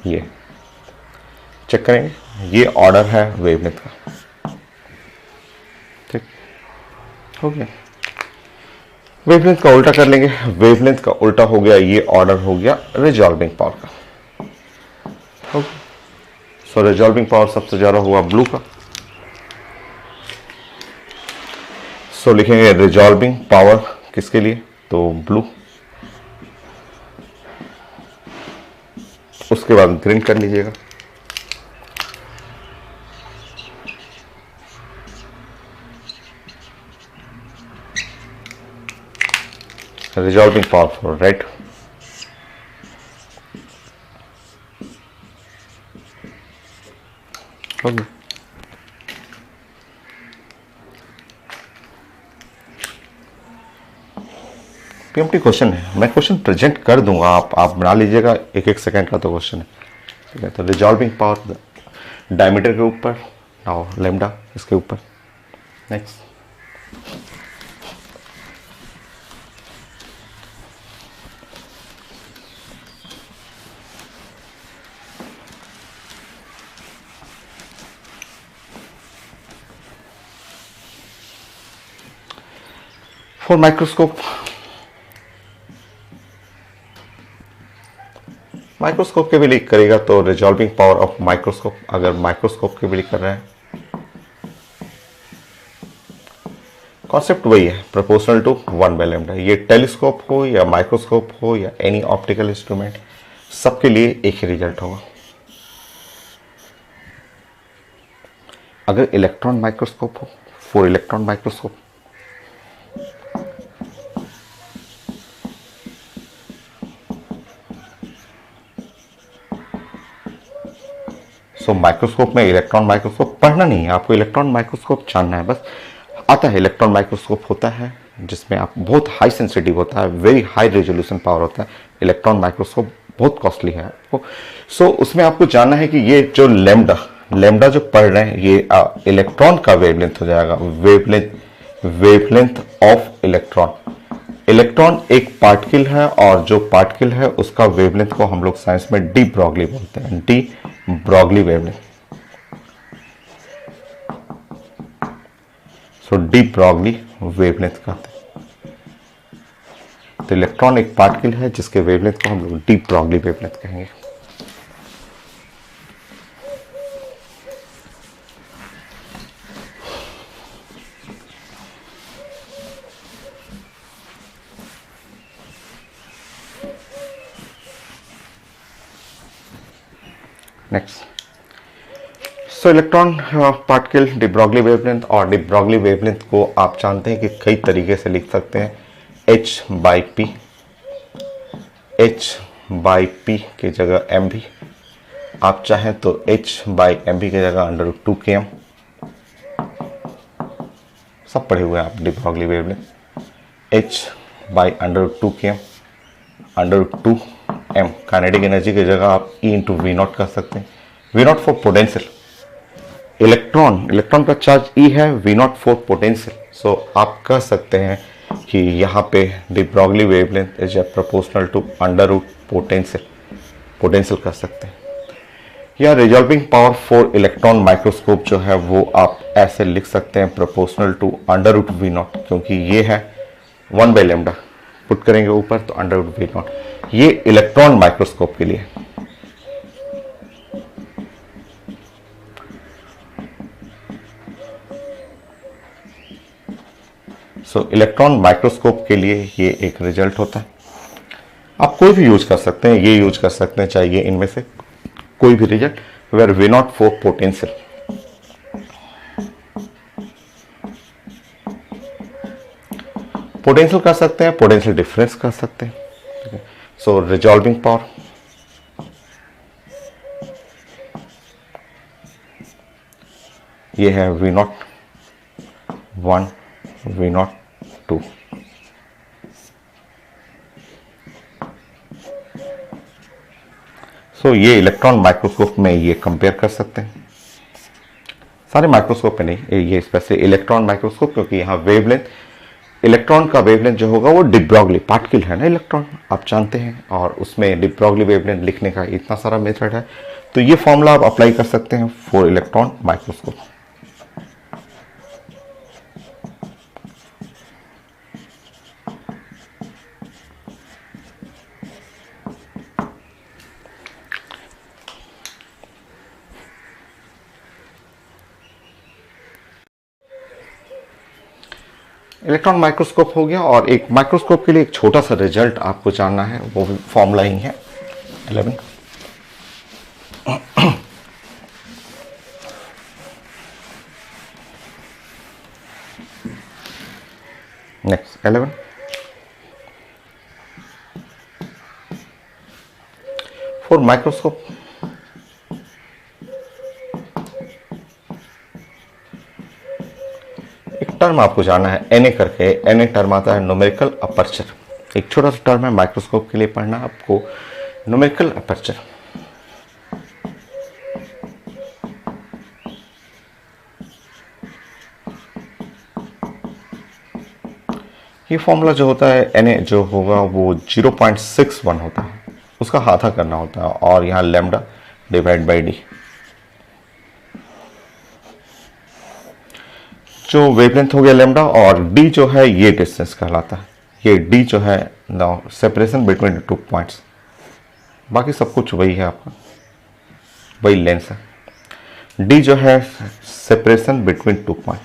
ये चेक करेंगे, ये ऑर्डर है वेवलेंथ का। ठीक हो गया। वेवलेंथ का उल्टा कर लेंगे, वेवलेंथ का उल्टा हो गया, ये ऑर्डर हो गया रिजॉल्विंग पावर का। सो रिजॉल्विंग पावर सबसे ज्यादा हुआ ब्लू का। सो लिखेंगे रिजॉल्विंग पावर किसके लिए, तो ब्लू। उसके बाद ग्रीन कर लीजिएगा। Resolving power for red. Okay, PMT question है, मैं क्वेश्चन प्रेजेंट कर दूंगा, आप बना लीजिएगा, एक एक सेकंड का तो क्वेश्चन है। ठीक है, तो रिजॉल्विंग पावर डायमीटर के ऊपर और लैम्डा इसके ऊपर। नेक्स्ट, फॉर माइक्रोस्कोप, माइक्रोस्कोप के भी लीक करेगा तो रिजॉल्विंग पावर ऑफ माइक्रोस्कोप, अगर माइक्रोस्कोप के भी लीक कर रहे हैं, कॉन्सेप्ट वही है, प्रोपोर्शनल टू 1/λ। ये टेलीस्कोप हो या माइक्रोस्कोप हो या एनी ऑप्टिकल इंस्ट्रूमेंट, सबके लिए एक ही रिजल्ट होगा। अगर इलेक्ट्रॉन माइक्रोस्कोप हो, 4 इलेक्ट्रॉन माइक्रोस्कोप, तो माइक्रोस्कोप में इलेक्ट्रॉन माइक्रोस्कोप पढ़ना नहीं है आपको, इलेक्ट्रॉन माइक्रोस्कोप जानना है बस। आता है इलेक्ट्रॉन माइक्रोस्कोप होता है जिसमें आप बहुत हाई सेंसिटिव होता है, वेरी हाई रेजोल्यूशन पावर होता है। इलेक्ट्रॉन माइक्रोस्कोप बहुत कॉस्टली है आपको। सो उसमें आपको जानना है कि ये जो लैम्डा जो पढ़ रहे हैं, ये इलेक्ट्रॉन का वेवलेंथ हो जाएगा, वेवलेंथ ऑफ इलेक्ट्रॉन। इलेक्ट्रॉन एक पार्टिकल है और जो पार्टिकल है उसका वेवलेंथ को हम लोग साइंस में डी ब्रॉगली बोलते हैं, डी ब्रॉगली वेवलेंथ। सो डी ब्रॉगली वेवलेंथ कहते हैं। तो इलेक्ट्रॉन एक पार्टिकल है जिसके वेवलेंथ को हम लोग डी ब्रॉगली वेवलेंथ कहेंगे। नेक्स्ट, सो electron particle D Broglie wavelength, और डी ब्रॉगली वेवलेंथ को आप जानते हैं कि कई तरीके से लिख सकते हैं। h/p, h/p की जगह mv, आप चाहें तो h/mv की जगह √2km, सब पढ़े हुए हैं आप D Broglie wavelength. h/√2km, √2m kinetic energy की जगह आप E/V0 कर सकते हैं। V0 फॉर पोटेंशियल, इलेक्ट्रॉन का चार्ज E है, V0 फॉर पोटेंशियल। सो आप कह सकते हैं कि यहाँ पे de Broglie wavelength is proportional to potential कर सकते हैं। या resolving power for electron microscope जो है वो आप ऐसे लिख सकते हैं, प्रोपोर्शनल टू √V0, क्योंकि ये है 1/λ, पुट करेंगे ऊपर तो √V0। ये इलेक्ट्रॉन माइक्रोस्कोप के लिए। सो इलेक्ट्रॉन माइक्रोस्कोप के लिए ये एक रिजल्ट होता है। आप कोई भी यूज कर सकते हैं, ये यूज कर सकते हैं, चाहिए इनमें से कोई भी result, where V0 for potential. Potential कर सकते हैं, पोटेंशियल डिफरेंस कर सकते हैं। ठीक है, सो रिजॉल्विंग पावर, ये है V0, 1 V0 2। सो ये इलेक्ट्रॉन माइक्रोस्कोप में ये कंपेयर कर सकते हैं, सारे माइक्रोस्कोप में नहीं, ये स्पेशली इलेक्ट्रॉन माइक्रोस्कोप, क्योंकि यहाँ वेवलेंथ, इलेक्ट्रॉन का वेवलेंथ जो होगा वो डी ब्रॉगली, पार्टिकल है ना इलेक्ट्रॉन, आप जानते हैं, और उसमें डी ब्रॉगली वेवलेंथ लिखने का इतना सारा मेथड है। तो ये फॉर्मूला आप अप्लाई कर सकते हैं for electron microscope. Electron microscope हो गया, और एक माइक्रोस्कोप के लिए एक छोटा सा रिजल्ट आपको जानना है, वो फॉर्मूला ही है 11। Next 11 for microscope. एक टर्म आपको जानना है Na करके, Na टर्म आता है न्यूमेरिकल अपर्चर। एक छोटा सा टर्म है माइक्रोस्कोप के लिए पढ़ना आपको, न्यूमेरिकल अपर्चर। ये फॉर्मूला जो होता है Na जो होगा वो 0.61 होता है, उसका आधा करना होता है, और यहाँ लैम्डा डिवाइड बाई डी। जो वेवलेंथ हो गया लैम्डा, और डी जो है ये डिस्टेंस कहलाता है, ये डी जो है नाउ सेपरेशन बिटवीन 2 पॉइंट्स। बाकी सब कुछ वही है, आपका वही लेंस है। डी जो है सेपरेशन बिटवीन 2 पॉइंट।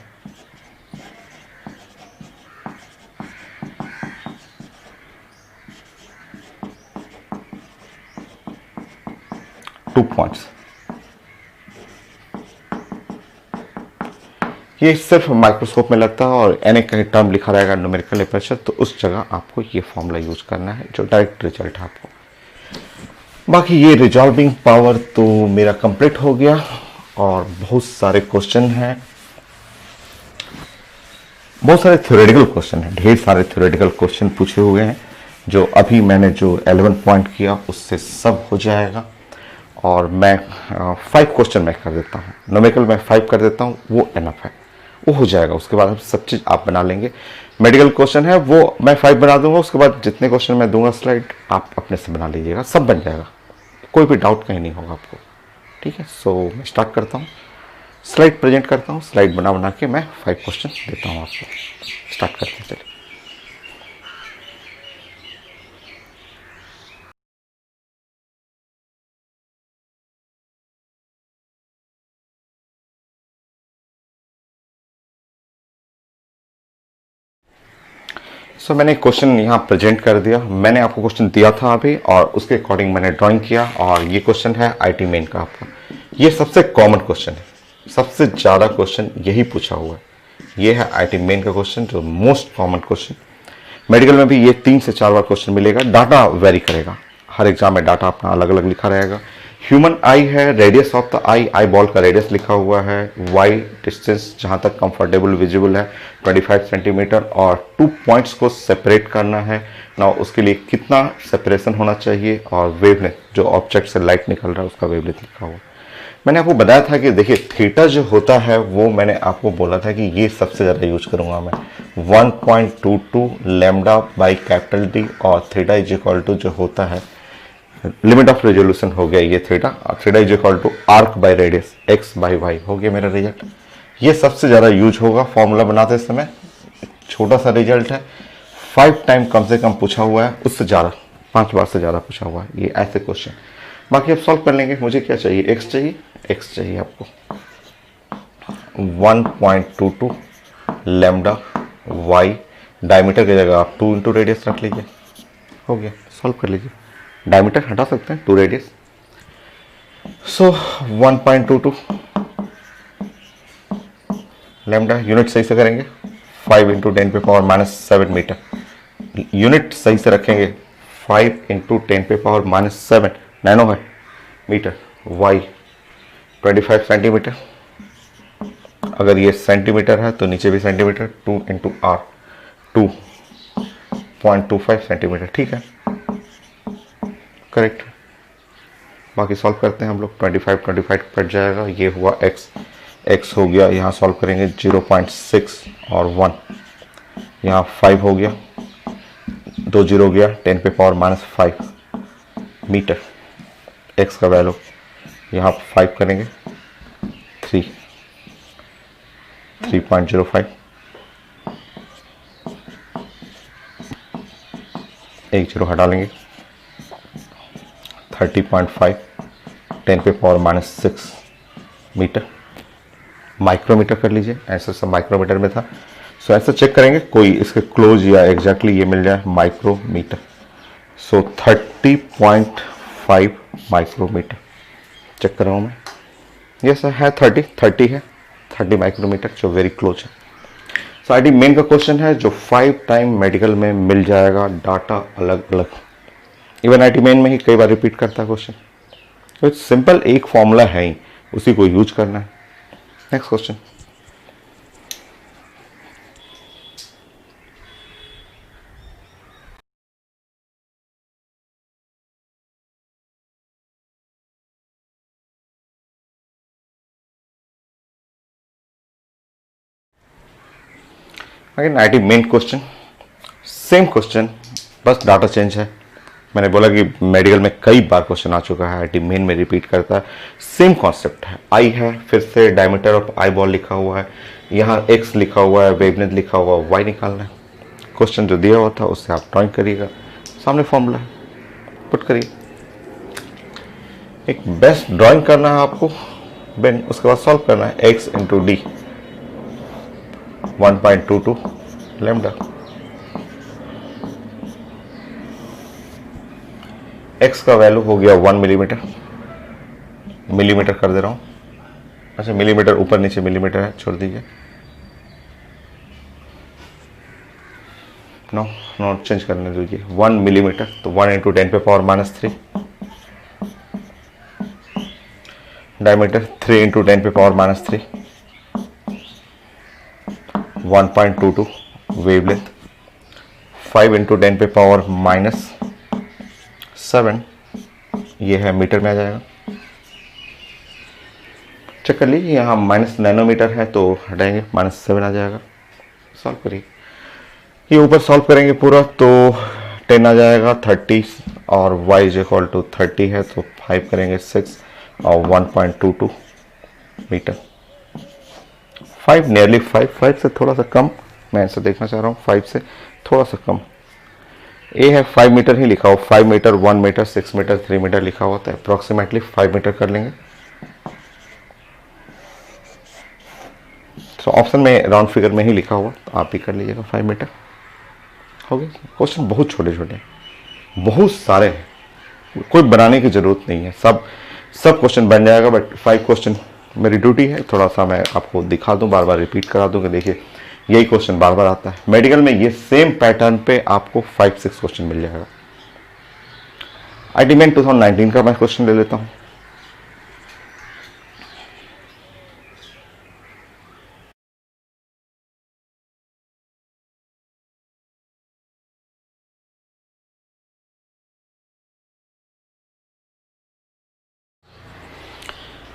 ये सिर्फ माइक्रोस्कोप में लगता है, और एन कहीं टर्म लिखा रहेगा न्यूमेरिकल अपर्चर, तो उस जगह आपको ये फॉर्मूला यूज करना है, जो डायरेक्ट रिजल्ट है आपको। बाकी ये रिजॉल्विंग पावर तो मेरा कंप्लीट हो गया, और बहुत सारे क्वेश्चन हैं, बहुत सारे थ्योरेटिकल क्वेश्चन हैं, ढेर सारे थ्योरेटिकल क्वेश्चन पूछे हुए हैं, जो अभी मैंने जो 11 पॉइंट किया उससे सब हो जाएगा। और मैं 5 क्वेश्चन मैं कर देता हूँ, न्यूमेरिकल में 5 कर देता हूँ, वो एनफ है, वो हो जाएगा। उसके बाद सब चीज़ आप बना लेंगे। मेडिकल क्वेश्चन है वो मैं 5 बना दूंगा, उसके बाद जितने क्वेश्चन मैं दूंगा स्लाइड आप अपने से बना लीजिएगा, सब बन जाएगा, कोई भी डाउट कहीं नहीं होगा आपको। ठीक है, सो मैं स्टार्ट करता हूँ, स्लाइड प्रेजेंट करता हूँ, स्लाइड बना बना के मैं 5 क्वेश्चन देता हूँ आपको। स्टार्ट करते हैं, चलिए। सो मैंने क्वेश्चन यहाँ प्रेजेंट कर दिया, मैंने आपको क्वेश्चन दिया था अभी, और उसके अकॉर्डिंग मैंने ड्राइंग किया, और ये क्वेश्चन है आईटी मेन का आपका। ये सबसे कॉमन क्वेश्चन है, सबसे ज़्यादा क्वेश्चन यही पूछा हुआ है। ये है आईटी मेन का क्वेश्चन, जो मोस्ट कॉमन क्वेश्चन। मेडिकल में भी ये 3 से 4 बार क्वेश्चन मिलेगा, डाटा वेरी करेगा, हर एग्जाम में डाटा अपना अलग अलग लिखा रहेगा। ह्यूमन आई है, radius of the I, eye ball का रेडियस लिखा हुआ है, वाई डिस्टेंस जहाँ तक कंफर्टेबल विजिबल है 25 सेंटीमीटर, और 2 पॉइंट्स को सेपरेट करना है ना, उसके लिए कितना सेपरेशन होना चाहिए, और वेवलेंथ जो ऑब्जेक्ट से लाइट निकल रहा है उसका वेवलेंथ लिखा हुआ। मैंने आपको बताया था कि देखिए थीटा जो होता है वो मैंने आपको बोला था कि ये सबसे ज़्यादा यूज करूँगा मैं, 1.22 लैम्डा बाई कैपिटल डी, और थीटा इज इक्वल टू जो होता है लिमिट ऑफ रेजोल्यूशन हो गया ये theta, theta is equal to arc by radius X by Y हो गया मेरा रिजल्ट। ये सबसे ज़्यादा यूज होगा फॉर्मूला बनाते समय। छोटा सा रिजल्ट है, 5 टाइम कम से कम पूछा हुआ है, उससे ज़्यादा 5 बार से ज़्यादा पूछा हुआ है ये ऐसे क्वेश्चन। बाकी आप सॉल्व कर लेंगे। मुझे क्या चाहिए, एक्स चाहिए, एक्स चाहिए आपको 1.22 लैम्डा वाई, डायमीटर की जगह आप 2 इंटू रेडियस रख लीजिए, हो गया, सॉल्व कर लीजिए। डायमीटर हटा सकते हैं, 2 रेडियस, सो 1.22 लैम्डा, यूनिट सही से करेंगे 5 इंटू 10 पे पावर माइनस 7 मीटर, यूनिट सही से रखेंगे 5 इंटू 10 पे पावर माइनस 7 नैनो है मीटर, वाई 25 सेंटीमीटर, अगर ये सेंटीमीटर है तो नीचे भी सेंटीमीटर, 2 इंटू आर, 2.25 सेंटीमीटर, ठीक है, करेक्ट। बाकी सॉल्व करते हैं हम लोग। 25 कट जाएगा, ये हुआ x हो गया, यहाँ सॉल्व करेंगे 0.6 और 1, यहाँ 5 हो गया, 2 0 हो गया, 10⁻⁻5 मीटर। x का वैल्यू यहाँ 5 करेंगे, 3.05, एक 0 हटा लेंगे, 30.5, 10⁻⁻6 मीटर। माइक्रोमीटर कर लीजिए, आंसर सब माइक्रोमीटर में था। सो ऐसा चेक करेंगे कोई इसके क्लोज या एग्जैक्टली ये मिल जाए, माइक्रोमीटर। सो 30.5 माइक्रोमीटर चेक कर रहा हूँ मैं, ये सर है 30 है, 30 माइक्रोमीटर, जो वेरी क्लोज है। सो आईटी मेन का क्वेश्चन है जो 5 टाइम मेडिकल में मिल जाएगा, डाटा अलग अलग। इवन आईटी मेन में ही कई बार रिपीट करता है क्वेश्चन, तो सिंपल एक फॉर्मूला है ही, उसी को यूज करना है। Next question, again IT main question, same question, बस डाटा चेंज है। मैंने बोला कि मेडिकल में कई बार क्वेश्चन आ चुका है, आईटी मेन में रिपीट करता है। सेम कॉन्सेप्ट है, आई है, फिर से डायमीटर ऑफ आई बॉल लिखा हुआ है, यहाँ एक्स लिखा हुआ है, वेवलेंथ लिखा हुआ है, वाई निकालना है। क्वेश्चन जो दिया हुआ था उससे आप ड्राइंग करिएगा, सामने फॉर्मूला है, पुट करिए। एक बेस्ट ड्राइंग करना है आपको, देन उसके बाद सॉल्व करना है। X into D 1.22 lambda, x का वैल्यू हो गया 1 मिलीमीटर, मिलीमीटर कर दे रहा हूं, अच्छा मिलीमीटर ऊपर नीचे मिलीमीटर है, छोड़ दीजिए, नो चेंज करने दीजिए। 1 मिलीमीटर तो 1 into 10⁻⁻3, diameter 3 into 10⁻⁻3, 1.22 wavelength, 5 into 10⁻⁻7, ये है मीटर में आ जाएगा। चेक कर लीजिए, यहाँ माइनस नैनोमीटर है तो हटाएंगे, -7 आ जाएगा। सॉल्व करिए, ये ऊपर सॉल्व करेंगे पूरा तो 10 आ जाएगा, 30 और y इज इक्वल टू 30 है तो 5 करेंगे 6 और 1.22 मीटर। 5 नियरली 5 से थोड़ा सा कम, मैं ऐसा देखना चाह रहा हूँ, 5 से थोड़ा सा कम। ए है 5 मीटर ही लिखा हो, 5 मीटर, 1 मीटर, 6 मीटर, 3 मीटर लिखा हुआ था, अप्रोक्सीमेटली 5 मीटर कर लेंगे। तो ऑप्शन में राउंड फिगर में ही लिखा हुआ, तो आप भी कर लीजिएगा 5 मीटर। हो गया। क्वेश्चन बहुत छोटे छोटे, बहुत सारे हैं, कोई बनाने की जरूरत नहीं है, सब क्वेश्चन बन जाएगा। बट 5 क्वेश्चन मेरी ड्यूटी है, थोड़ा सा मैं आपको दिखा दूं, बार बार रिपीट करा दूं कि देखिए यही क्वेश्चन बार बार आता है मेडिकल में, ये सेम पैटर्न पे आपको 5-6 क्वेश्चन मिल जाएगा। आईटी मेन 2019 का मैं क्वेश्चन ले लेता हूं।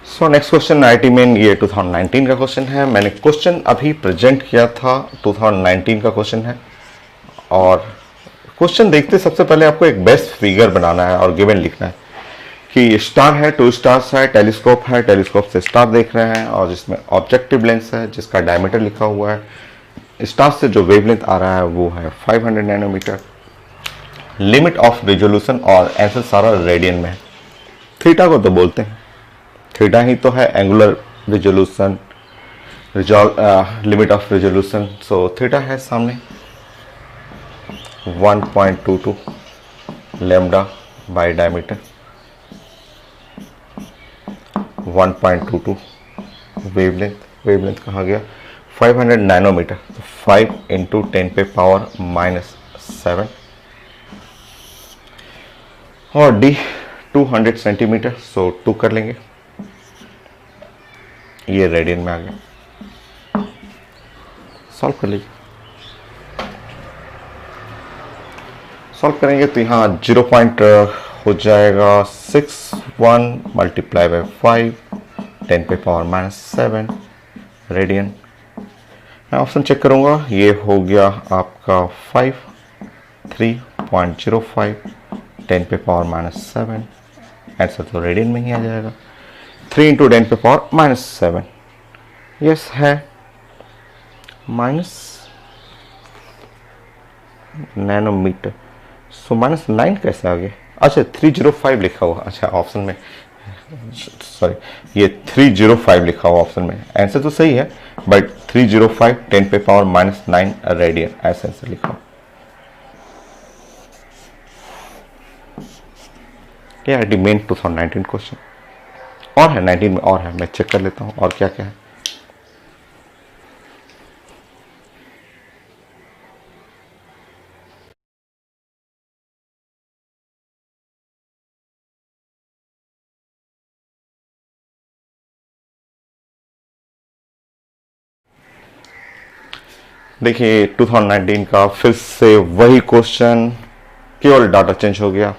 So next question IT main, ये 2019 का क्वेश्चन है। मैंने क्वेश्चन अभी प्रेजेंट किया था, 2019 का क्वेश्चन है। और क्वेश्चन देखते सबसे पहले आपको एक बेस्ट फिगर बनाना है और गिवन लिखना है कि स्टार है, 2 स्टार्स है, टेलीस्कोप है, टेलीस्कोप से स्टार देख रहे हैं और जिसमें ऑब्जेक्टिव लेंस है जिसका डायमीटर लिखा हुआ है, स्टार से जो वेवलेंथ आ रहा है वो है 500 नैनोमीटर, लिमिट ऑफ रिजोल्यूशन, और ऐसे सारा रेडियन में है। थीटा को तो बोलते हैं, थीटा ही तो है angular resolution, limit of resolution. So theta है सामने 1.22 लैम्डा बाय डायमीटर, 1.22 वेवलेंथ कहा गया 500 नैनोमीटर, तो 5 इंटू 10⁻⁻7, और डी 200 सेंटीमीटर, सो 2 कर लेंगे, ये रेडियन में आ गया। सॉल्व कर लीजिए। सॉल्व करेंगे तो यहाँ 0 पॉइंट हो जाएगा 61 मल्टीप्लाई बाई 5 10 पे पावर -7 रेडियन। मैं ऑप्शन चेक करूँगा, ये हो गया आपका 5 3.05 10 पे पावर -7। आंसर तो रेडियन में ही आ जाएगा। 3 इंटू 10 पे पावर -7 यस है माइनस नैनोमीटर। सो -9 कैसे आ गया? अच्छा 305 लिखा हुआ, अच्छा ऑप्शन में, सॉरी ये 305 लिखा हुआ ऑप्शन में। आंसर तो सही है बट 305 10 पे पावर -9 रेडियन ऐसा आंसर लिखा हुआ। ये है मेन 2019 क्वेश्चन। और है 19 में, और है, मैं चेक कर लेता हूँ और क्या क्या है। देखिए 2019 का फिर से वही क्वेश्चन, केवल डाटा चेंज हो गया।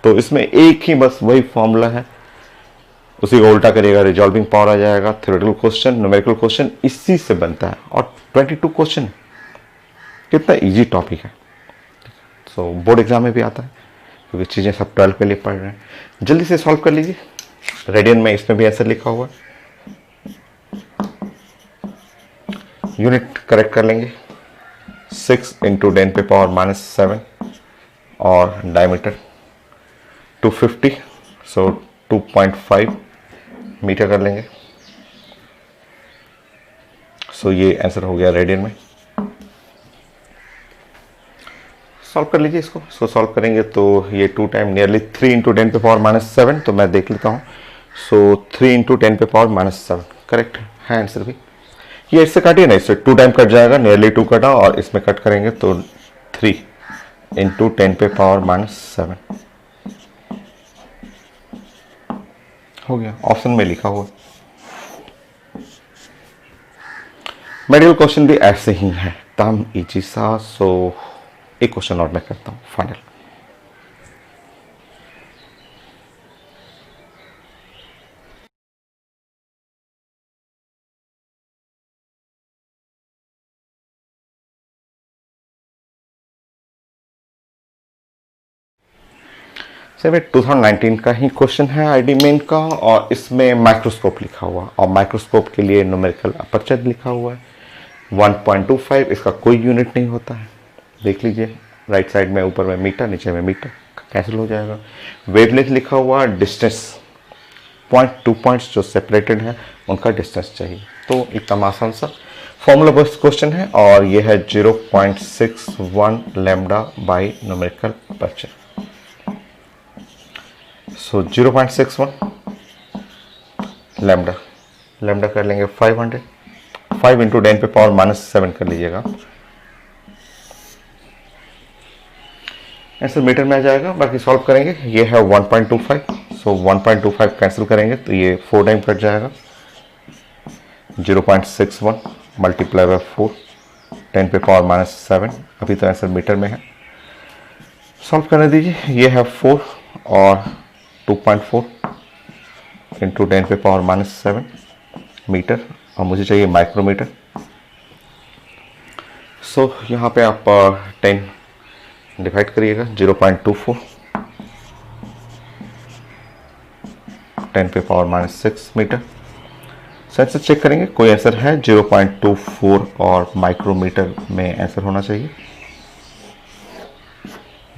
तो इसमें एक ही बस वही फॉर्मूला है, उसी को उल्टा करिएगा, रिजॉल्विंग पावर आ जाएगा। थ्योरेटिकल क्वेश्चन, न्यूमेरिकल क्वेश्चन इसी से बनता है और 22 क्वेश्चन, कितना इजी टॉपिक है। सो बोर्ड एग्जाम में भी आता है क्योंकि चीज़ें सब 12 के लिए पढ़ रहे हैं। जल्दी से सॉल्व कर लीजिए। रेडियन में इसमें भी आंसर लिखा हुआ है, यूनिट करेक्ट कर लेंगे। 6 इंटू 10 पे पावर -7 और डायमीटर 250, सो 2.5 मीटर कर लेंगे। सो ये आंसर हो गया रेडियन में। सॉल्व कर लीजिए इसको सॉल्व करेंगे तो ये 2 टाइम नियरली 3 इंटू 10 पे पावर -7, तो मैं देख लेता हूँ। सो 3 इंटू 10 पे पावर -7 करेक्ट है आंसर भी। ये इससे काटिए ना, इससे 2 टाइम कट जाएगा, नियरली 2 कटा और इसमें कट करेंगे तो 3 इंटू 10 पे पावर -7 हो गया, ऑप्शन में लिखा हुआ। मेडिकल क्वेश्चन भी ऐसे ही है, तम इजी सा। सो एक क्वेश्चन और मैं करता हूँ फाइनल। सर 2019 का ही क्वेश्चन है आईडी मेन का, और इसमें माइक्रोस्कोप लिखा हुआ और माइक्रोस्कोप के लिए न्यूमेरिकल अपर्चर लिखा हुआ है 1.25। इसका कोई यूनिट नहीं होता है, देख लीजिए राइट साइड में, ऊपर में मीटर, नीचे में मीटर, कैंसिल हो जाएगा। वेवलेंथ लिखा हुआ, डिस्टेंस टू पॉइंट्स जो सेपरेटेड है उनका डिस्टेंस चाहिए। तो एकदम आसान सा फॉर्मूला बेस्ड क्वेश्चन है और ये है 0.61 lambda by numerical aperture. So 0.61 lambda कर लेंगे 500, 5 इंटू 10 पे पावर -7 कर लीजिएगा, आंसर मीटर में आ जाएगा। बाकी सॉल्व करेंगे, ये है 1.25, सो 1.25 कैंसिल करेंगे तो ये 4 टाइम कट जाएगा। 0.61 मल्टीप्लाई बाय 4 10 पे पावर -7, अभी तो आंसर मीटर में है। सॉल्व करने दीजिए, ये है 4 और 2.4 इंटू 10 पे पावर -7 मीटर, और मुझे चाहिए माइक्रोमीटर। सो यहाँ पे आप 10 डिवाइड करिएगा, 0.24 10 पे पावर -6 मीटर। आंसर चेक करेंगे, कोई आंसर है 0.24 और माइक्रोमीटर में आंसर होना चाहिए।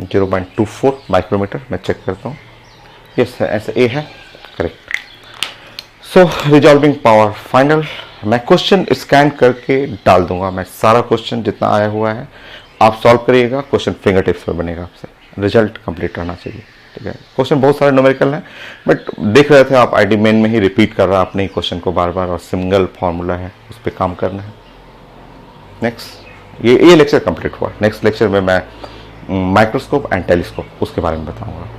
0.24 माइक्रोमीटर, मैं चेक करता हूँ, यस आंसर ए है करेक्ट। सो रिजॉल्विंग पावर फाइनल, मैं क्वेश्चन स्कैन करके डाल दूंगा, मैं सारा क्वेश्चन जितना आया हुआ है आप सॉल्व करिएगा, क्वेश्चन फिंगर टिप्स पर बनेगा, आपसे रिजल्ट कंप्लीट रहना चाहिए। ठीक है, क्वेश्चन बहुत सारे न्यूमेरिकल हैं बट देख रहे थे आप आईडी मेन में ही रिपीट कर रहा अपने ही क्वेश्चन को बार बार, और सिंगल फार्मूला है उस पर काम करना है। नेक्स्ट ये लेक्चर कंप्लीट हुआ, नेक्स्ट लेक्चर में मैं माइक्रोस्कोप एंड टेलीस्कोप उसके बारे में बताऊंगा।